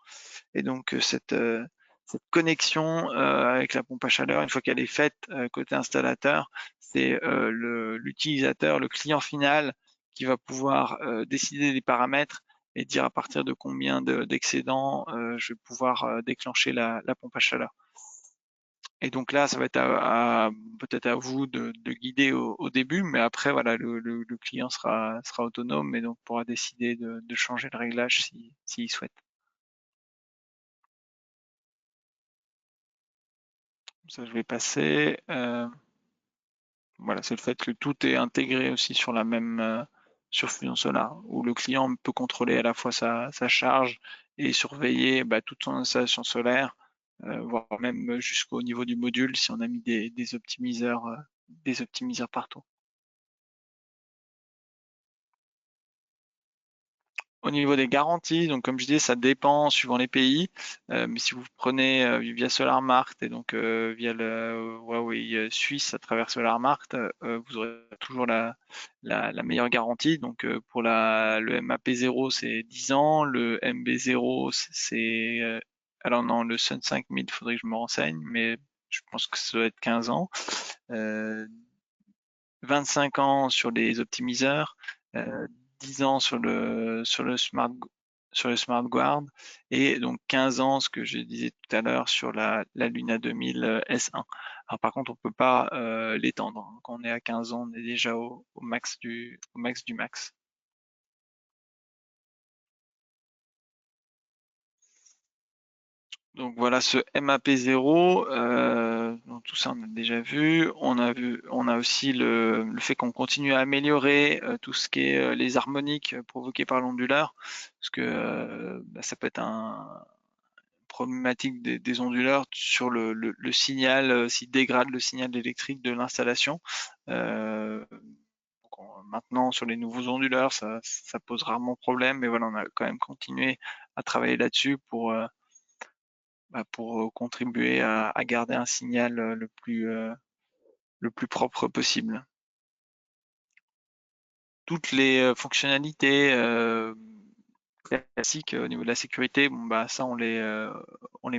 Et donc cette connexion avec la pompe à chaleur, une fois qu'elle est faite côté installateur, c'est l'utilisateur, le client final, qui va pouvoir décider des paramètres et dire à partir de combien d'excédent je vais pouvoir déclencher la pompe à chaleur. Et donc là, ça va être peut-être à vous de guider au début, mais après, voilà, le client sera autonome et donc pourra décider de changer le réglage s'il souhaite. Ça, je vais passer. Voilà, c'est le fait que tout est intégré aussi sur la même sur Fusion Solar, où le client peut contrôler à la fois sa charge et surveiller toute son installation solaire, voire même jusqu'au niveau du module si on a mis des optimiseurs partout. Au niveau des garanties, donc comme je disais, ça dépend suivant les pays. Mais si vous prenez via SolarMart et donc via le Huawei suisse à travers SolarMart, vous aurez toujours la meilleure garantie. Donc pour le MAP0, c'est 10 ans, le MB0, c'est alors non, le Sun 5000, il faudrait que je me renseigne, mais je pense que ça doit être 15 ans. 25 ans sur les optimiseurs, 10 ans sur le Smart Guard et donc 15 ans, ce que je disais tout à l'heure, sur la Luna 2000 S1. Alors par contre, on peut pas l'étendre, hein. Quand on est à 15 ans, on est déjà au max au max du max. Donc voilà ce MAP0, donc tout ça on a déjà vu. On a aussi le fait qu'on continue à améliorer tout ce qui est les harmoniques provoquées par l'onduleur, parce que ça peut être un problématique des onduleurs sur le signal, s'il dégrade le signal électrique de l'installation. Maintenant sur les nouveaux onduleurs, ça pose rarement problème, mais voilà, on a quand même continué à travailler là-dessus pour contribuer à garder un signal le plus propre possible. Toutes les fonctionnalités classiques au niveau de la sécurité, bon, bah, ça on les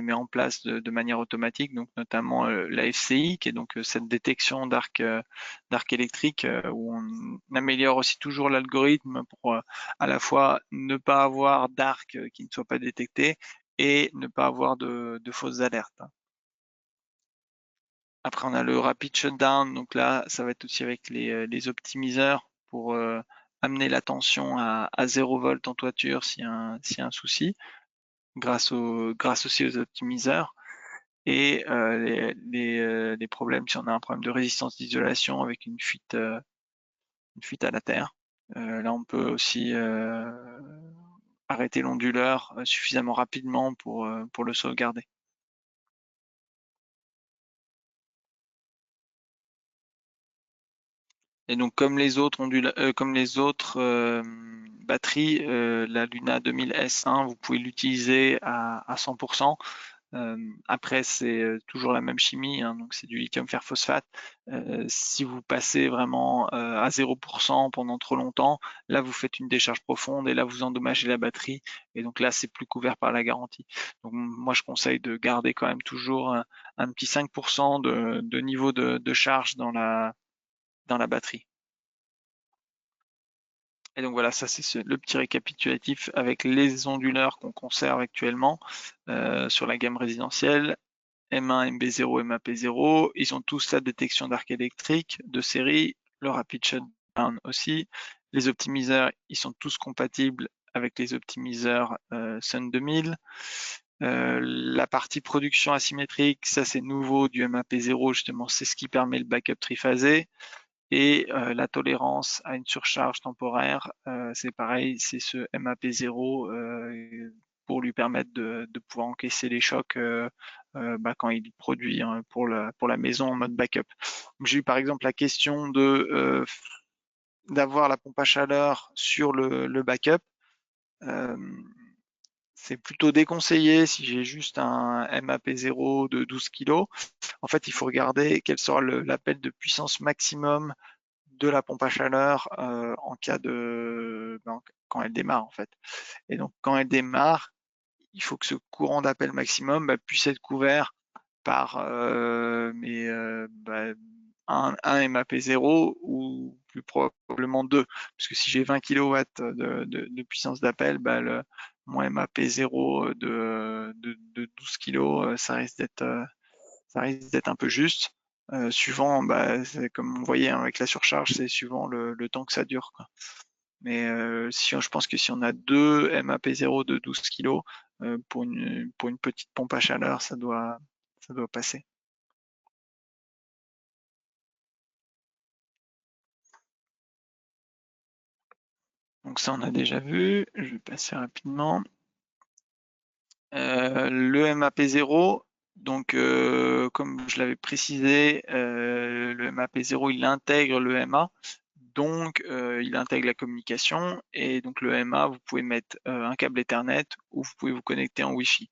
met en place de manière automatique, donc notamment la FCI, qui est donc cette détection d'arc électrique, où on améliore aussi toujours l'algorithme pour à la fois ne pas avoir d'arc qui ne soit pas détecté et ne pas avoir de fausses alertes. Après, on a le rapid shutdown. Donc là, ça va être aussi avec les optimiseurs pour amener la tension à 0 volt en toiture s'il y a un souci, grâce aussi aux optimiseurs. Et les problèmes, si on a un problème de résistance d'isolation avec une fuite à la terre. Là, on peut aussi arrêter l'onduleur suffisamment rapidement pour le sauvegarder. Et donc, comme les autres batteries, la Luna 2000 S1, vous pouvez l'utiliser à 100%. Après, c'est toujours la même chimie, hein, donc c'est du lithium fer phosphate. Si vous passez vraiment à 0% pendant trop longtemps, là, vous faites une décharge profonde et là, vous endommagez la batterie. Et donc là, c'est plus couvert par la garantie. Donc moi, je conseille de garder quand même toujours un petit 5% de niveau de charge dans la batterie. Et donc voilà, ça c'est le petit récapitulatif avec les onduleurs qu'on conserve actuellement sur la gamme résidentielle. M1, MB0, MAP0, ils ont tous la détection d'arc électrique de série, le rapid shutdown aussi. Les optimiseurs, ils sont tous compatibles avec les optimiseurs Sun 2000. La partie production asymétrique, ça c'est nouveau du MAP0, justement, c'est ce qui permet le backup triphasé. Et la tolérance à une surcharge temporaire, c'est pareil, c'est ce MAP0 pour lui permettre de pouvoir encaisser les chocs quand il produit hein, pour la maison en mode backup. J'ai eu par exemple la question d'avoir la pompe à chaleur sur le backup. Euh, c'est plutôt déconseillé si j'ai juste un MAP0 de 12 kg. En fait, il faut regarder quel sera l'appel de puissance maximum de la pompe à chaleur en cas quand elle démarre en fait. Et donc quand elle démarre, il faut que ce courant d'appel maximum puisse être couvert par un MAP0 ou plus probablement deux. Parce que si j'ai 20 kW de puissance d'appel, mon MAP0 de 12 kg, ça risque d'être un peu juste. Suivant, comme on voyait hein, avec la surcharge, c'est suivant le temps que ça dure, quoi. Mais je pense que si on a deux MAP0 de 12 kg pour une petite pompe à chaleur, ça doit passer. Donc ça, on a déjà vu. Je vais passer rapidement. Le MAP0, donc comme je l'avais précisé, le MAP0, il intègre le MA. donc, il intègre la communication et donc le MA, vous pouvez mettre un câble Ethernet ou vous pouvez vous connecter en Wi-Fi.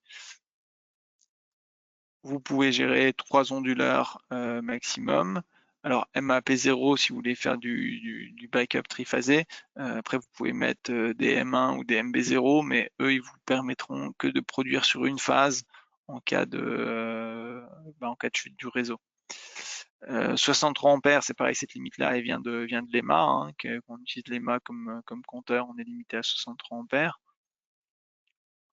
Vous pouvez gérer 3 onduleurs maximum. Alors MAP0 si vous voulez faire du backup triphasé. Après vous pouvez mettre des M1 ou des MB0, mais eux ils vous permettront que de produire sur une phase en cas de chute du réseau. 63 ampères, c'est pareil, cette limite-là, elle vient de l'EMA, hein, qu'on utilise l'EMA comme compteur, on est limité à 63 ampères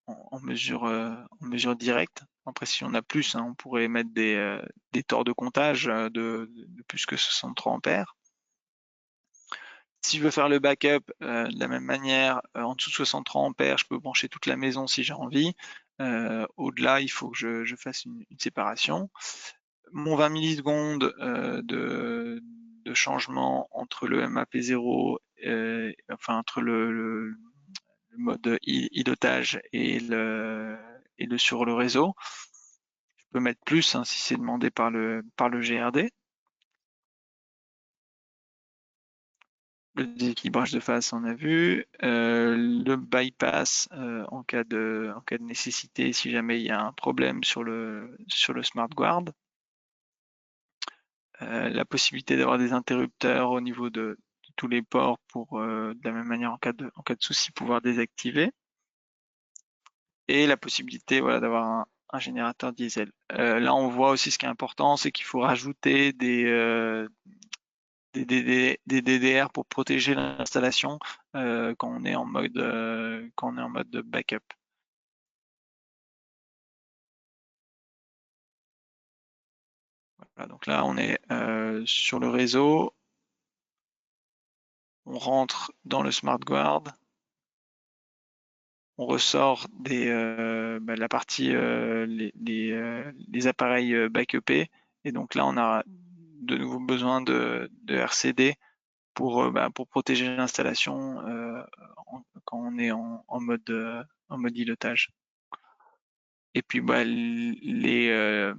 en mesure directe. Après, si on a plus, hein, on pourrait mettre des torts de comptage de plus que 63 ampères. Si je veux faire le backup de la même manière, en dessous de 63 ampères, je peux brancher toute la maison si j'ai envie. Au-delà, il faut que je fasse une séparation. Mon 20 millisecondes de changement entre le MAP0, enfin entre le mode îlotage et le sur le réseau. Je peux mettre plus hein, si c'est demandé par le GRD. Le déséquilibrage de phase, on a vu. Le bypass en cas de nécessité, si jamais il y a un problème sur le smart guard. La possibilité d'avoir des interrupteurs au niveau de tous les ports pour, de la même manière, en cas de souci, pouvoir désactiver. Et la possibilité voilà, d'avoir un générateur diesel. Là, on voit aussi ce qui est important, c'est qu'il faut rajouter des DDR pour protéger l'installation quand on est en mode de backup. Voilà, donc là, on est sur le réseau. On rentre dans le smart guard. On ressort la partie les appareils backupés. Et donc là, on a de nouveau besoin de RCD pour protéger l'installation quand on est en mode îlotage. Et puis les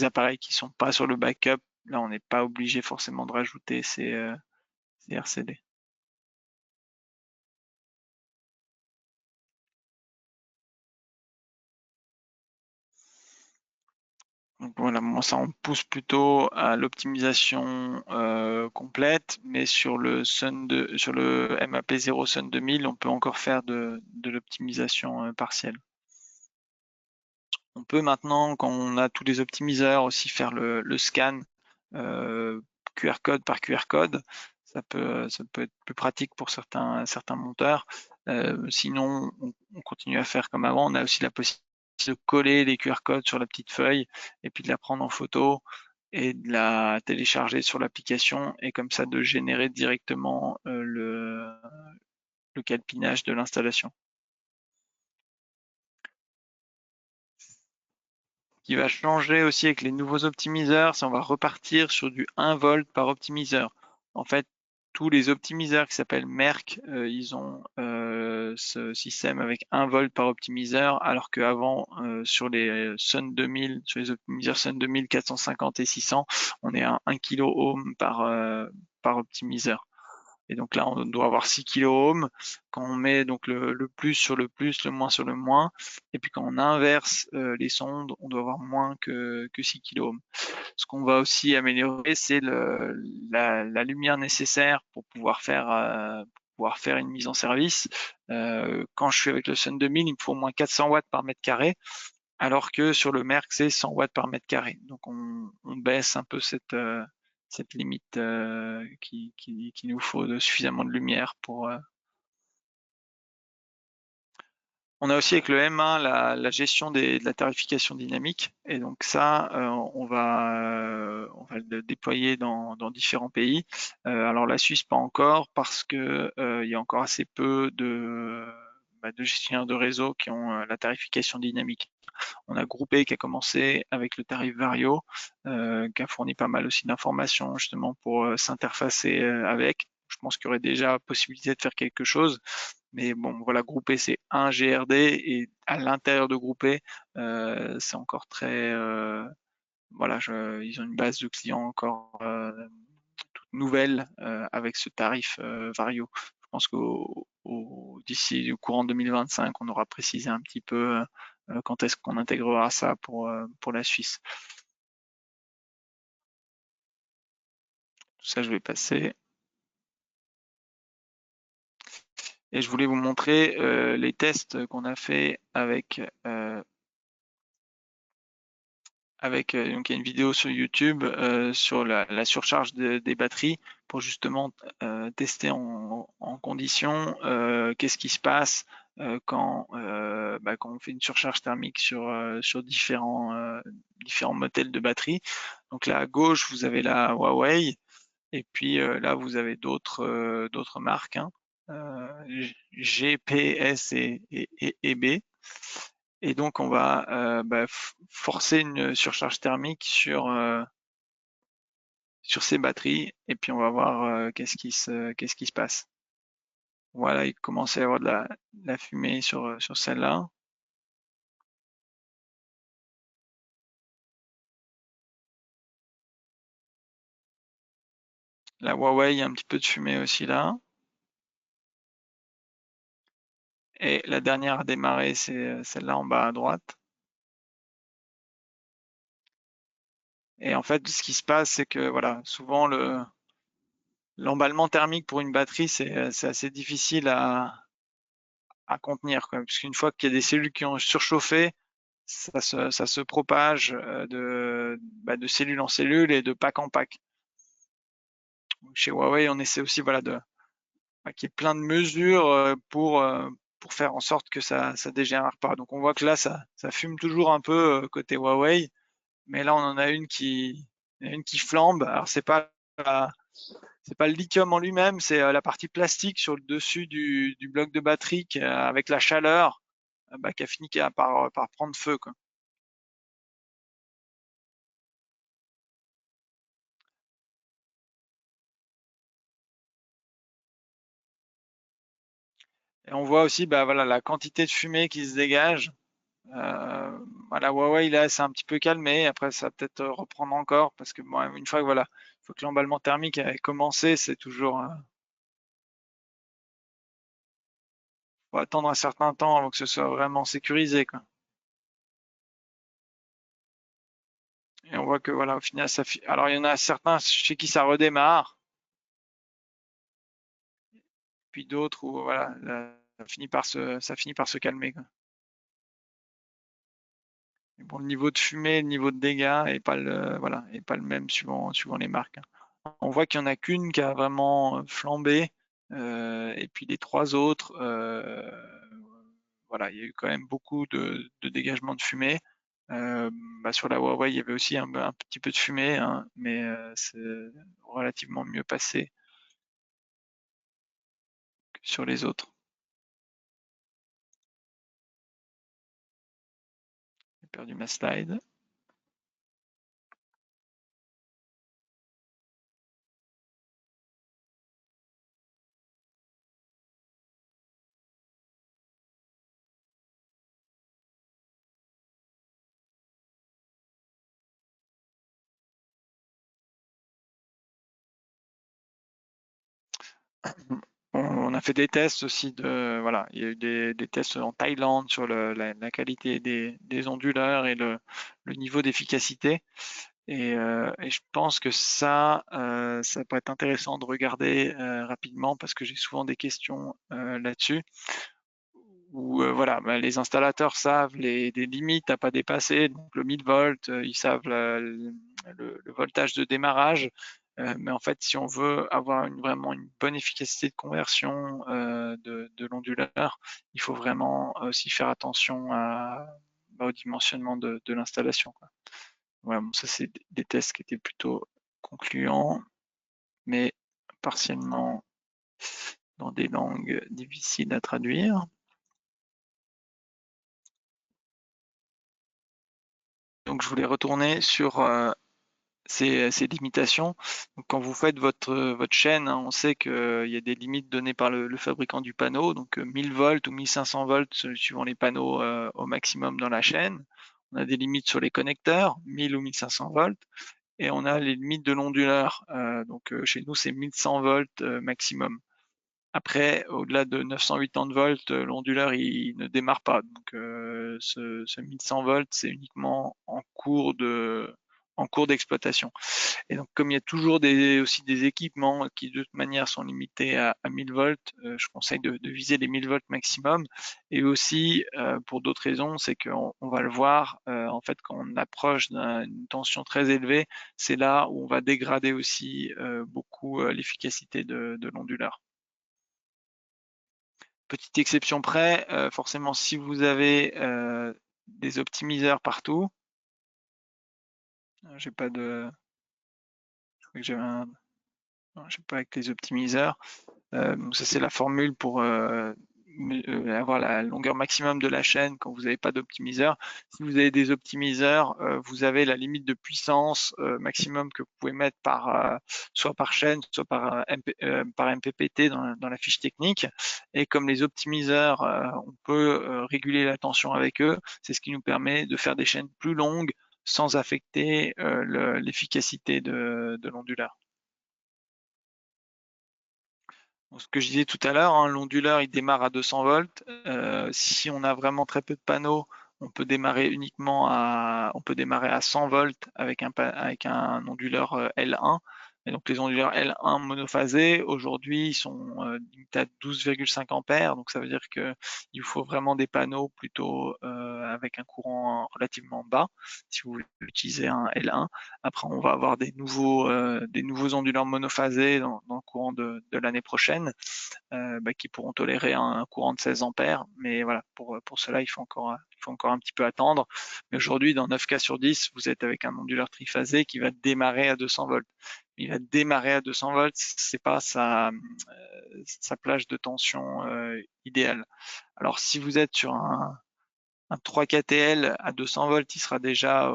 appareils qui sont pas sur le backup, là on n'est pas obligé forcément de rajouter ces RCD. Donc voilà, moi ça on pousse plutôt à l'optimisation complète, mais sur le MAP0 Sun 2000, on peut encore faire de l'optimisation partielle. On peut maintenant, quand on a tous les optimiseurs, aussi faire le scan QR code par QR code. Ça peut être plus pratique pour certains monteurs. Sinon, on continue à faire comme avant. On a aussi la possibilité de coller les QR codes sur la petite feuille et puis de la prendre en photo et de la télécharger sur l'application et comme ça de générer directement le calpinage de l'installation. Qui va changer aussi avec les nouveaux optimiseurs, c'est on va repartir sur du 1 volt par optimiseur. En fait, tous les optimiseurs qui s'appellent Merck, ils ont ce système avec 1 volt par optimiseur, alors qu'avant, sur les Sun 2000, sur les optimiseurs Sun 2000, 450 et 600, on est à 1 kilo-ohm par optimiseur. Et donc là, on doit avoir 6 kilo-ohms. Quand on met donc le plus sur le plus, le moins sur le moins, et puis quand on inverse les sondes, on doit avoir moins que 6 kilo-ohms. Ce qu'on va aussi améliorer, c'est la lumière nécessaire pour pouvoir faire une mise en service. Quand je suis avec le Sun 2000, il me faut au moins 400 watts par mètre carré, alors que sur le Merck, c'est 100 watts par mètre carré. Donc on baisse un peu cette limite qu'il nous faut suffisamment de lumière pour. On a aussi avec le M1 la gestion de la tarification dynamique et donc ça on va le déployer dans différents pays. Alors la Suisse pas encore parce que il y a encore assez peu de gestionnaires de réseau qui ont la tarification dynamique. On a Groupé qui a commencé avec le tarif Vario, qui a fourni pas mal aussi d'informations justement pour s'interfacer avec. Je pense qu'il y aurait déjà possibilité de faire quelque chose, mais bon, voilà, Groupé c'est un GRD et à l'intérieur de Groupé, c'est encore très, voilà, ils ont une base de clients encore nouvelles avec ce tarif Vario. Je pense d'ici au courant 2025, on aura précisé un petit peu quand est-ce qu'on intégrera ça pour la Suisse. Tout ça, je vais passer. Et je voulais vous montrer les tests qu'on a fait avec donc il y a une vidéo sur YouTube sur la surcharge des batteries pour justement tester en condition qu'est-ce qui se passe quand on fait une surcharge thermique sur différents modèles de batteries. Donc là à gauche vous avez la Huawei et puis là vous avez d'autres marques, hein, G, P, S et B. Et donc, on va forcer une surcharge thermique sur ces batteries et puis on va voir qu'est-ce qui se passe. Voilà, il commence à y avoir de la fumée sur celle-là. La Huawei, il y a un petit peu de fumée aussi là. Et la dernière à démarrer, c'est celle-là en bas à droite. Et en fait, ce qui se passe, c'est que voilà, souvent l'emballement thermique pour une batterie, c'est assez difficile à contenir, puisqu'une fois qu'il y a des cellules qui ont surchauffé, ça se propage de cellule en cellule et de pack en pack. Chez Huawei, on essaie aussi qu'il y ait plein de mesures pour faire en sorte que ça dégénère pas. Donc on voit que là, ça fume toujours un peu côté Huawei, mais là on en a une qui flambe. Alors c'est pas le lithium en lui-même, c'est la partie plastique sur le dessus du bloc de batterie qui, avec la chaleur, qui a fini par prendre feu, quoi. Et on voit aussi voilà, la quantité de fumée qui se dégage. Voilà, Huawei, là, c'est un petit peu calmé. Après, ça va peut-être reprendre encore parce que bon, une fois que voilà, faut que l'emballement thermique ait commencé, c'est toujours. Faut attendre un certain temps avant que ce soit vraiment sécurisé, quoi. Et on voit que voilà, au final, alors il y en a certains chez qui ça redémarre, puis d'autres où voilà, ça finit par se calmer, quoi. Mais bon, le niveau de fumée, le niveau de dégâts est pas voilà, est pas le même suivant les marques, hein. On voit qu'il y en a qu'une qui a vraiment flambé, et puis les trois autres, voilà, il y a eu quand même beaucoup de dégagement de fumée. Sur la Huawei, il y avait aussi un petit peu de fumée, hein, mais c'est relativement mieux passé que sur les autres. J'ai perdu ma slide. On a fait des tests aussi voilà, il y a eu des tests en Thaïlande sur la qualité des onduleurs et le niveau d'efficacité. Et je pense que ça pourrait être intéressant de regarder rapidement parce que j'ai souvent des questions là-dessus. Où voilà, les installateurs savent des limites à pas dépasser, donc le 1000 volts, ils savent le voltage de démarrage, mais en fait, si on veut avoir vraiment une bonne efficacité de conversion de l'onduleur, il faut vraiment aussi faire attention au dimensionnement de l'installation, quoi. Voilà, bon, ça c'est des tests qui étaient plutôt concluants, mais partiellement dans des langues difficiles à traduire. Donc je voulais retourner sur ces limitations. Donc, quand vous faites votre chaîne, hein, on sait qu'il y a des limites données par le fabricant du panneau, donc 1000 volts ou 1500 volts suivant les panneaux au maximum dans la chaîne. On a des limites sur les connecteurs, 1000 ou 1500 volts. et on a les limites de l'onduleur. Donc chez nous, c'est 1100 volts maximum. Après, au-delà de 980 volts, l'onduleur il ne démarre pas. Donc ce 1100 volts, c'est uniquement en cours d'exploitation. Et donc, comme il y a toujours aussi des équipements qui de toute manière sont limités à 1000 volts, je conseille de viser les 1000 volts maximum. Et aussi, pour d'autres raisons, c'est qu'on va le voir, en fait, quand on approche d'une tension très élevée, c'est là où on va dégrader aussi beaucoup l'efficacité de l'onduleur. Petite exception près, forcément, si vous avez des optimiseurs partout, j'ai pas de, je crois que j'avais un, non, j'ai pas avec les optimiseurs. Donc ça c'est la formule pour avoir la longueur maximum de la chaîne quand vous n'avez pas d'optimiseur. Si vous avez des optimiseurs, vous avez la limite de puissance maximum que vous pouvez mettre soit par chaîne, soit par MPPT dans la fiche technique. Et comme les optimiseurs, on peut réguler la tension avec eux, c'est ce qui nous permet de faire des chaînes plus longues sans affecter l'efficacité de l'onduleur. Ce que je disais tout à l'heure, hein, l'onduleur il démarre à 200 volts. Si on a vraiment très peu de panneaux, on peut démarrer on peut démarrer à 100 volts avec un onduleur L1. Et donc les onduleurs L1 monophasés, aujourd'hui, ils sont limités à 12,5 ampères. Donc ça veut dire qu'il faut vraiment des panneaux plutôt avec un courant relativement bas si vous voulez utiliser un L1. Après, on va avoir des nouveaux onduleurs monophasés dans le courant de l'année prochaine qui pourront tolérer un courant de 16 ampères. Mais voilà, pour cela, il faut encore un petit peu attendre. Mais aujourd'hui, dans 9 cas sur 10, vous êtes avec un onduleur triphasé qui va démarrer à 200 volts. Il va démarrer à 200 volts, c'est pas sa plage de tension idéale. Alors, si vous êtes sur un 3 KTL à 200 volts, il sera déjà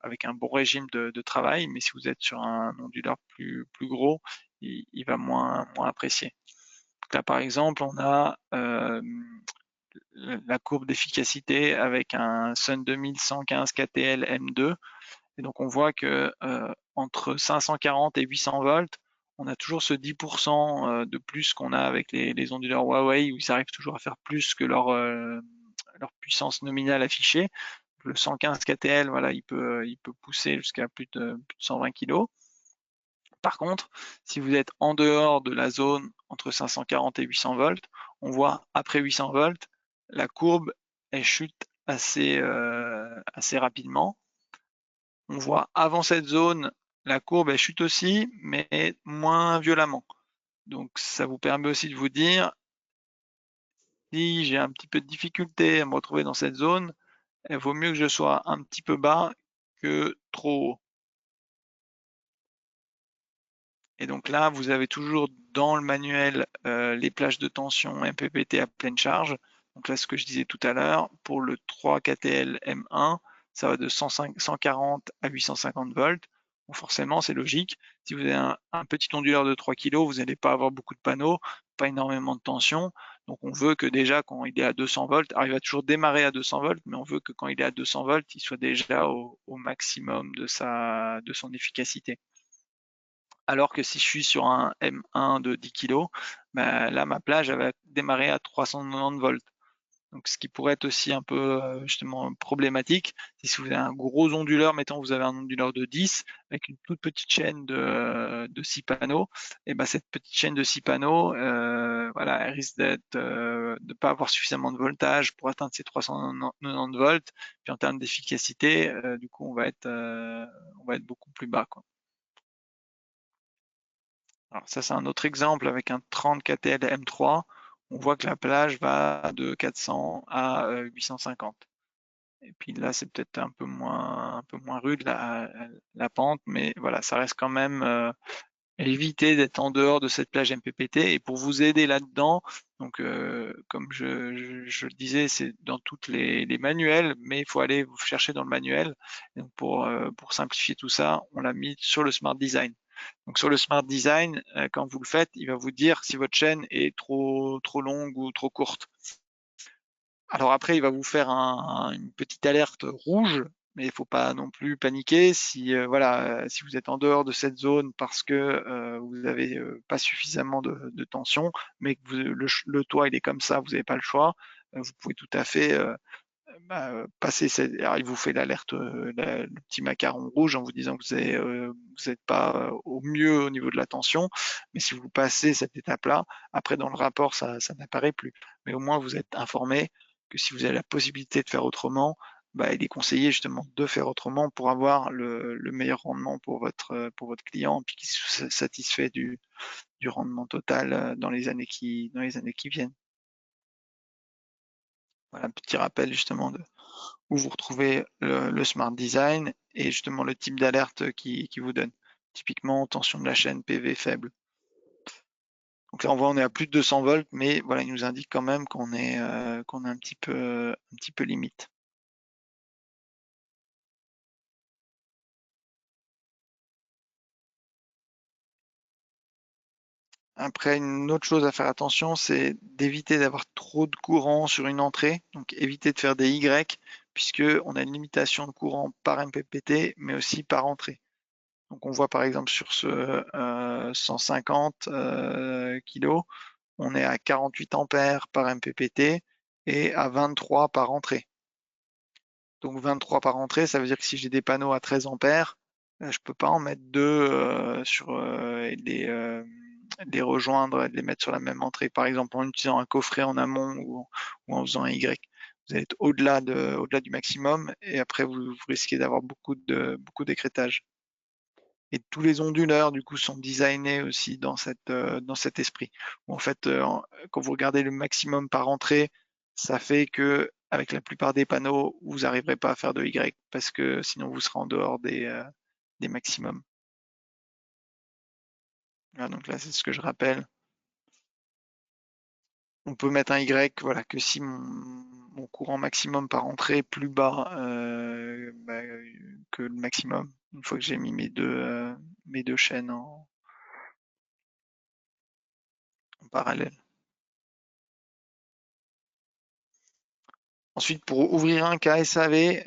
avec un bon régime de travail. Mais si vous êtes sur un onduleur plus gros, il va moins apprécier. Donc là, par exemple, on a la courbe d'efficacité avec un Sun 2115 KTL M2. Et donc on voit que entre 540 et 800 volts, on a toujours ce 10% de plus qu'on a avec les onduleurs Huawei où ils arrivent toujours à faire plus que leur puissance nominale affichée. Le 115 KTL, voilà, il peut pousser jusqu'à plus de 120 kg. Par contre, si vous êtes en dehors de la zone entre 540 et 800 volts, on voit après 800 volts, la courbe elle chute assez rapidement. On voit avant cette zone, la courbe elle chute aussi, mais moins violemment. Donc ça vous permet aussi de vous dire, si j'ai un petit peu de difficulté à me retrouver dans cette zone, il vaut mieux que je sois un petit peu bas que trop haut. Et donc là, vous avez toujours dans le manuel les plages de tension MPPT à pleine charge. Donc là, ce que je disais tout à l'heure, pour le 3 KTL M1, ça va de 140 à 850 volts. Bon, forcément, c'est logique. Si vous avez un petit onduleur de 3 kg, vous n'allez pas avoir beaucoup de panneaux, pas énormément de tension. Donc on veut que déjà quand il est à 200 volts, il va toujours démarrer à 200 volts, mais on veut que quand il est à 200 volts, il soit déjà au maximum de son efficacité. Alors que si je suis sur un M1 de 10 kg, là ma plage elle va démarrer à 390 volts. Donc ce qui pourrait être aussi un peu justement problématique, c'est si vous avez un gros onduleur, mettons vous avez un onduleur de 10 avec une toute petite chaîne de 6 panneaux, et cette petite chaîne de 6 panneaux, voilà, elle risque de ne pas avoir suffisamment de voltage pour atteindre ces 390 volts. Puis en termes d'efficacité, du coup on va être beaucoup plus bas, quoi. Alors ça, c'est un autre exemple avec un 30 KTL M3. On voit que la plage va de 400 à 850. Et puis là, c'est peut-être un peu moins rude la pente, mais voilà, ça reste quand même éviter d'être en dehors de cette plage MPPT. Et pour vous aider là-dedans, donc comme je le disais, c'est dans toutes les manuels, mais il faut aller vous chercher dans le manuel. Et donc pour simplifier tout ça, on l'a mis sur le Smart Design. Donc sur le Smart Design, quand vous le faites, il va vous dire si votre chaîne est trop longue ou trop courte. Alors après, il va vous faire une petite alerte rouge mais il faut pas non plus paniquer si voilà, si vous êtes en dehors de cette zone parce que vous n'avez pas suffisamment de tension, mais que le toit il est comme ça, vous n'avez pas le choix, vous pouvez tout à fait passer alors il vous fait l'alerte, le petit macaron rouge en vous disant que vous n'êtes pas au mieux au niveau de la tension, mais si vous passez cette étape-là, après dans le rapport ça n'apparaît plus. Mais au moins vous êtes informé que si vous avez la possibilité de faire autrement, il est conseillé justement de faire autrement pour avoir le meilleur rendement pour votre client, puis qu'il soit satisfait du rendement total dans les années qui viennent. Voilà un petit rappel justement où vous retrouvez le Smart Design et justement le type d'alerte qui vous donne. Typiquement, tension de la chaîne PV faible. Donc là, on voit on est à plus de 200 volts, mais voilà, il nous indique quand même qu'on est un petit peu limite. Après, une autre chose à faire attention, c'est d'éviter d'avoir trop de courant sur une entrée. Donc, éviter de faire des Y, puisque on a une limitation de courant par MPPT, mais aussi par entrée. Donc, on voit par exemple sur ce 150 kg, on est à 48 ampères par MPPT et à 23 par entrée. Donc 23 par entrée, ça veut dire que si j'ai des panneaux à 13 ampères, je peux pas en mettre deux et les rejoindre et les mettre sur la même entrée. Par exemple, en utilisant un coffret en amont ou en faisant un Y. Vous allez être au-delà du maximum et après vous risquez d'avoir beaucoup d'écrétage. Et tous les onduleurs, du coup, sont designés aussi dans cet esprit. Où, en fait, quand vous regardez le maximum par entrée, ça fait que avec la plupart des panneaux, vous n'arriverez pas à faire de Y parce que sinon vous serez en dehors des maximums. Voilà, donc là, c'est ce que je rappelle. On peut mettre un Y, voilà, que si mon courant maximum par entrée est plus bas que le maximum, une fois que j'ai mis mes deux chaînes en parallèle. Ensuite, pour ouvrir un KSAV,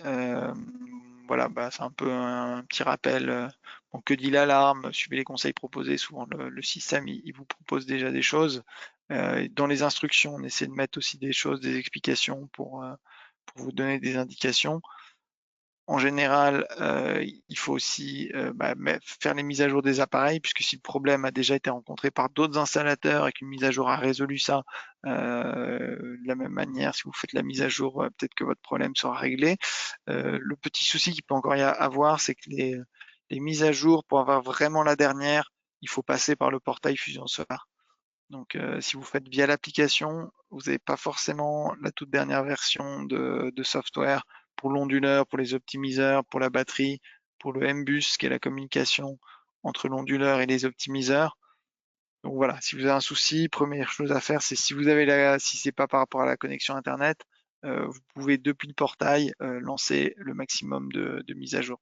voilà, c'est un peu un petit rappel. Bon, que dit l'alarme? Suivez les conseils proposés. Souvent, le système, il vous propose déjà des choses. Dans les instructions, on essaie de mettre aussi des choses, des explications pour vous donner des indications. En général, il faut aussi faire les mises à jour des appareils, puisque si le problème a déjà été rencontré par d'autres installateurs et qu'une mise à jour a résolu ça, de la même manière, si vous faites la mise à jour, peut-être que votre problème sera réglé. Le petit souci qu'il peut encore y avoir, c'est que les mises à jour, pour avoir vraiment la dernière, il faut passer par le portail Fusion Solar. Donc, si vous faites via l'application, vous n'avez pas forcément la toute dernière version de software pour l'onduleur, pour les optimiseurs, pour la batterie, pour le M-Bus, qui est la communication entre l'onduleur et les optimiseurs. Donc voilà, si vous avez un souci, première chose à faire, c'est si c'est pas par rapport à la connexion Internet, vous pouvez depuis le portail lancer le maximum de mises à jour.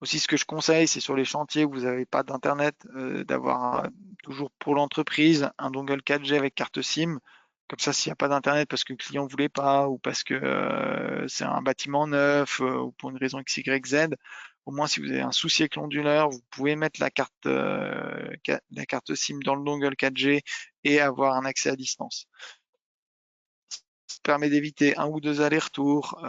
Aussi, ce que je conseille, c'est sur les chantiers où vous n'avez pas d'internet, d'avoir toujours pour l'entreprise un dongle 4G avec carte SIM. Comme ça, s'il n'y a pas d'internet parce que le client ne voulait pas ou parce que c'est un bâtiment neuf ou pour une raison X, Y, Z, au moins si vous avez un souci avec l'onduleur, vous pouvez mettre la carte SIM dans le dongle 4G et avoir un accès à distance. Ça permet d'éviter un ou deux allers-retours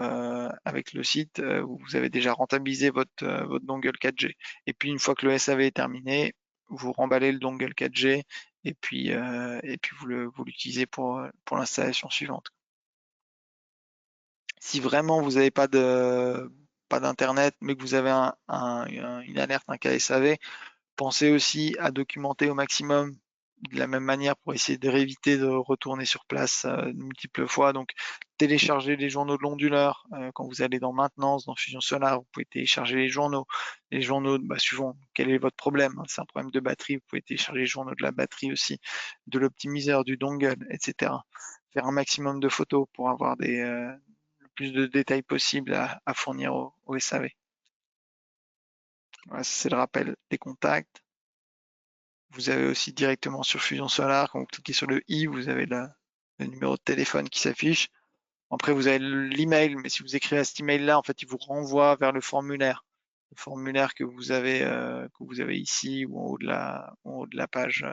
avec le site où vous avez déjà rentabilisé votre dongle 4G. Et puis une fois que le SAV est terminé, vous remballez le dongle 4G et puis vous l'utilisez pour l'installation suivante. Si vraiment vous n'avez pas d'internet, mais que vous avez une alerte, un KSAV, pensez aussi à documenter au maximum de la même manière pour essayer de rééviter de retourner sur place de multiples fois. Donc, télécharger les journaux de l'onduleur. Quand vous allez dans maintenance, dans Fusion Solar, vous pouvez télécharger les journaux. Les journaux, suivant quel est votre problème. C'est un problème de batterie, vous pouvez télécharger les journaux de la batterie aussi, de l'optimiseur, du dongle, etc. Faire un maximum de photos pour avoir le plus de détails possible à fournir au SAV. Voilà, c'est le rappel des contacts. Vous avez aussi directement sur Fusion Solar, quand vous cliquez sur le i, vous avez le numéro de téléphone qui s'affiche. Après, vous avez l'email, mais si vous écrivez à cet email-là, en fait, il vous renvoie vers le formulaire que vous avez ici ou en haut de la page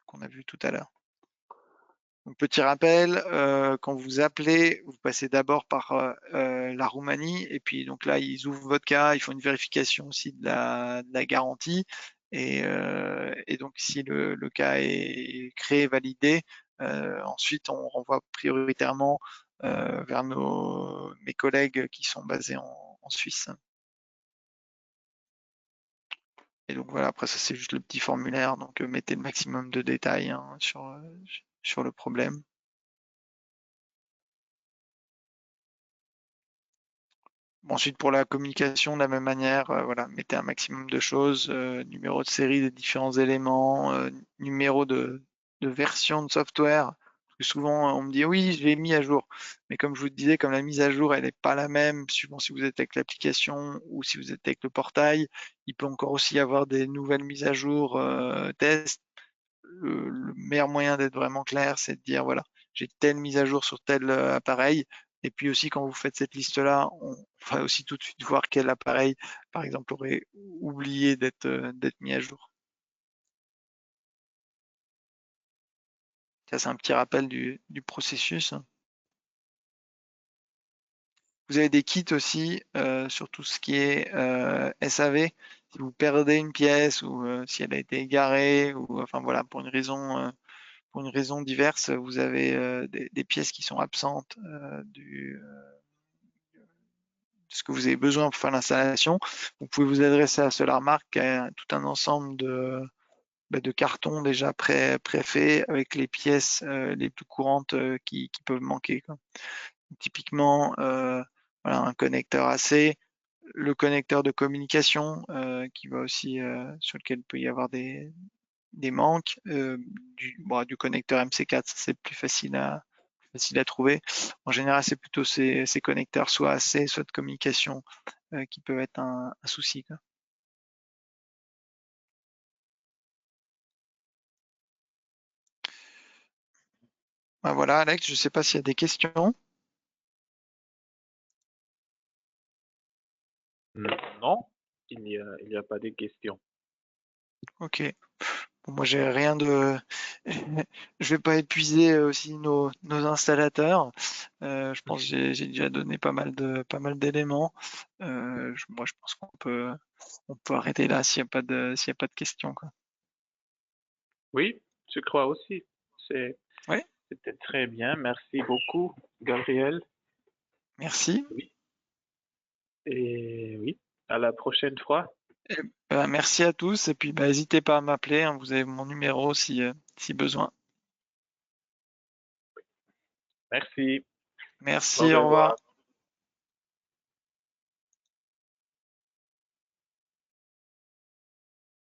qu'on a vu tout à l'heure. Donc, petit rappel, quand vous appelez, vous passez d'abord par la Roumanie et puis donc là, ils ouvrent votre cas, ils font une vérification aussi de la garantie et donc si le cas est créé, validé, ensuite on renvoie prioritairement vers mes collègues qui sont basés en Suisse. Et donc voilà, après ça c'est juste le petit formulaire, donc mettez le maximum de détails hein, sur le problème. Ensuite, pour la communication, de la même manière, voilà, mettez un maximum de choses, numéro de série des différents éléments, numéro de version de software. Parce que souvent, on me dit oui, je l'ai mis à jour. Mais comme je vous disais, comme la mise à jour, elle n'est pas la même, suivant si vous êtes avec l'application ou si vous êtes avec le portail. Il peut encore aussi y avoir des nouvelles mises à jour test. Le meilleur moyen d'être vraiment clair, c'est de dire voilà, j'ai telle mise à jour sur tel appareil. Et puis aussi, quand vous faites cette liste-là, on va aussi tout de suite voir quel appareil, par exemple, aurait oublié d'être mis à jour. Ça, c'est un petit rappel du processus. Vous avez des kits aussi sur tout ce qui est SAV. Si vous perdez une pièce ou si elle a été égarée ou enfin voilà pour une raison diverse, vous avez des pièces qui sont absentes de ce que vous avez besoin pour faire l'installation. Vous pouvez vous adresser à SolarMark qui a tout un ensemble de cartons déjà préfaits avec les pièces les plus courantes qui peuvent manquer, quoi. Typiquement, voilà, un connecteur AC, le connecteur de communication qui va aussi sur lequel il peut y avoir des manques, du connecteur MC4, c'est facile à trouver. En général, c'est plutôt ces connecteurs soit AC, soit de communication qui peuvent être un souci, quoi. Ben voilà, Alex, je ne sais pas s'il y a des questions. Non, il y a pas de questions. Ok. Bon, moi, j'ai rien de. Je vais pas épuiser aussi nos installateurs. Je pense que j'ai déjà donné pas mal d'éléments. Moi, je pense on peut arrêter là s'il y a pas de questions, quoi. Oui, je crois aussi. C'est- Ouais, C'était très bien. Merci beaucoup, Gabriel. merci. Oui. Et oui, à la prochaine fois. Eh merci à tous et puis bah, n'hésitez pas à m'appeler, hein, vous avez mon numéro si besoin. Merci. Au Merci, au revoir. revoir.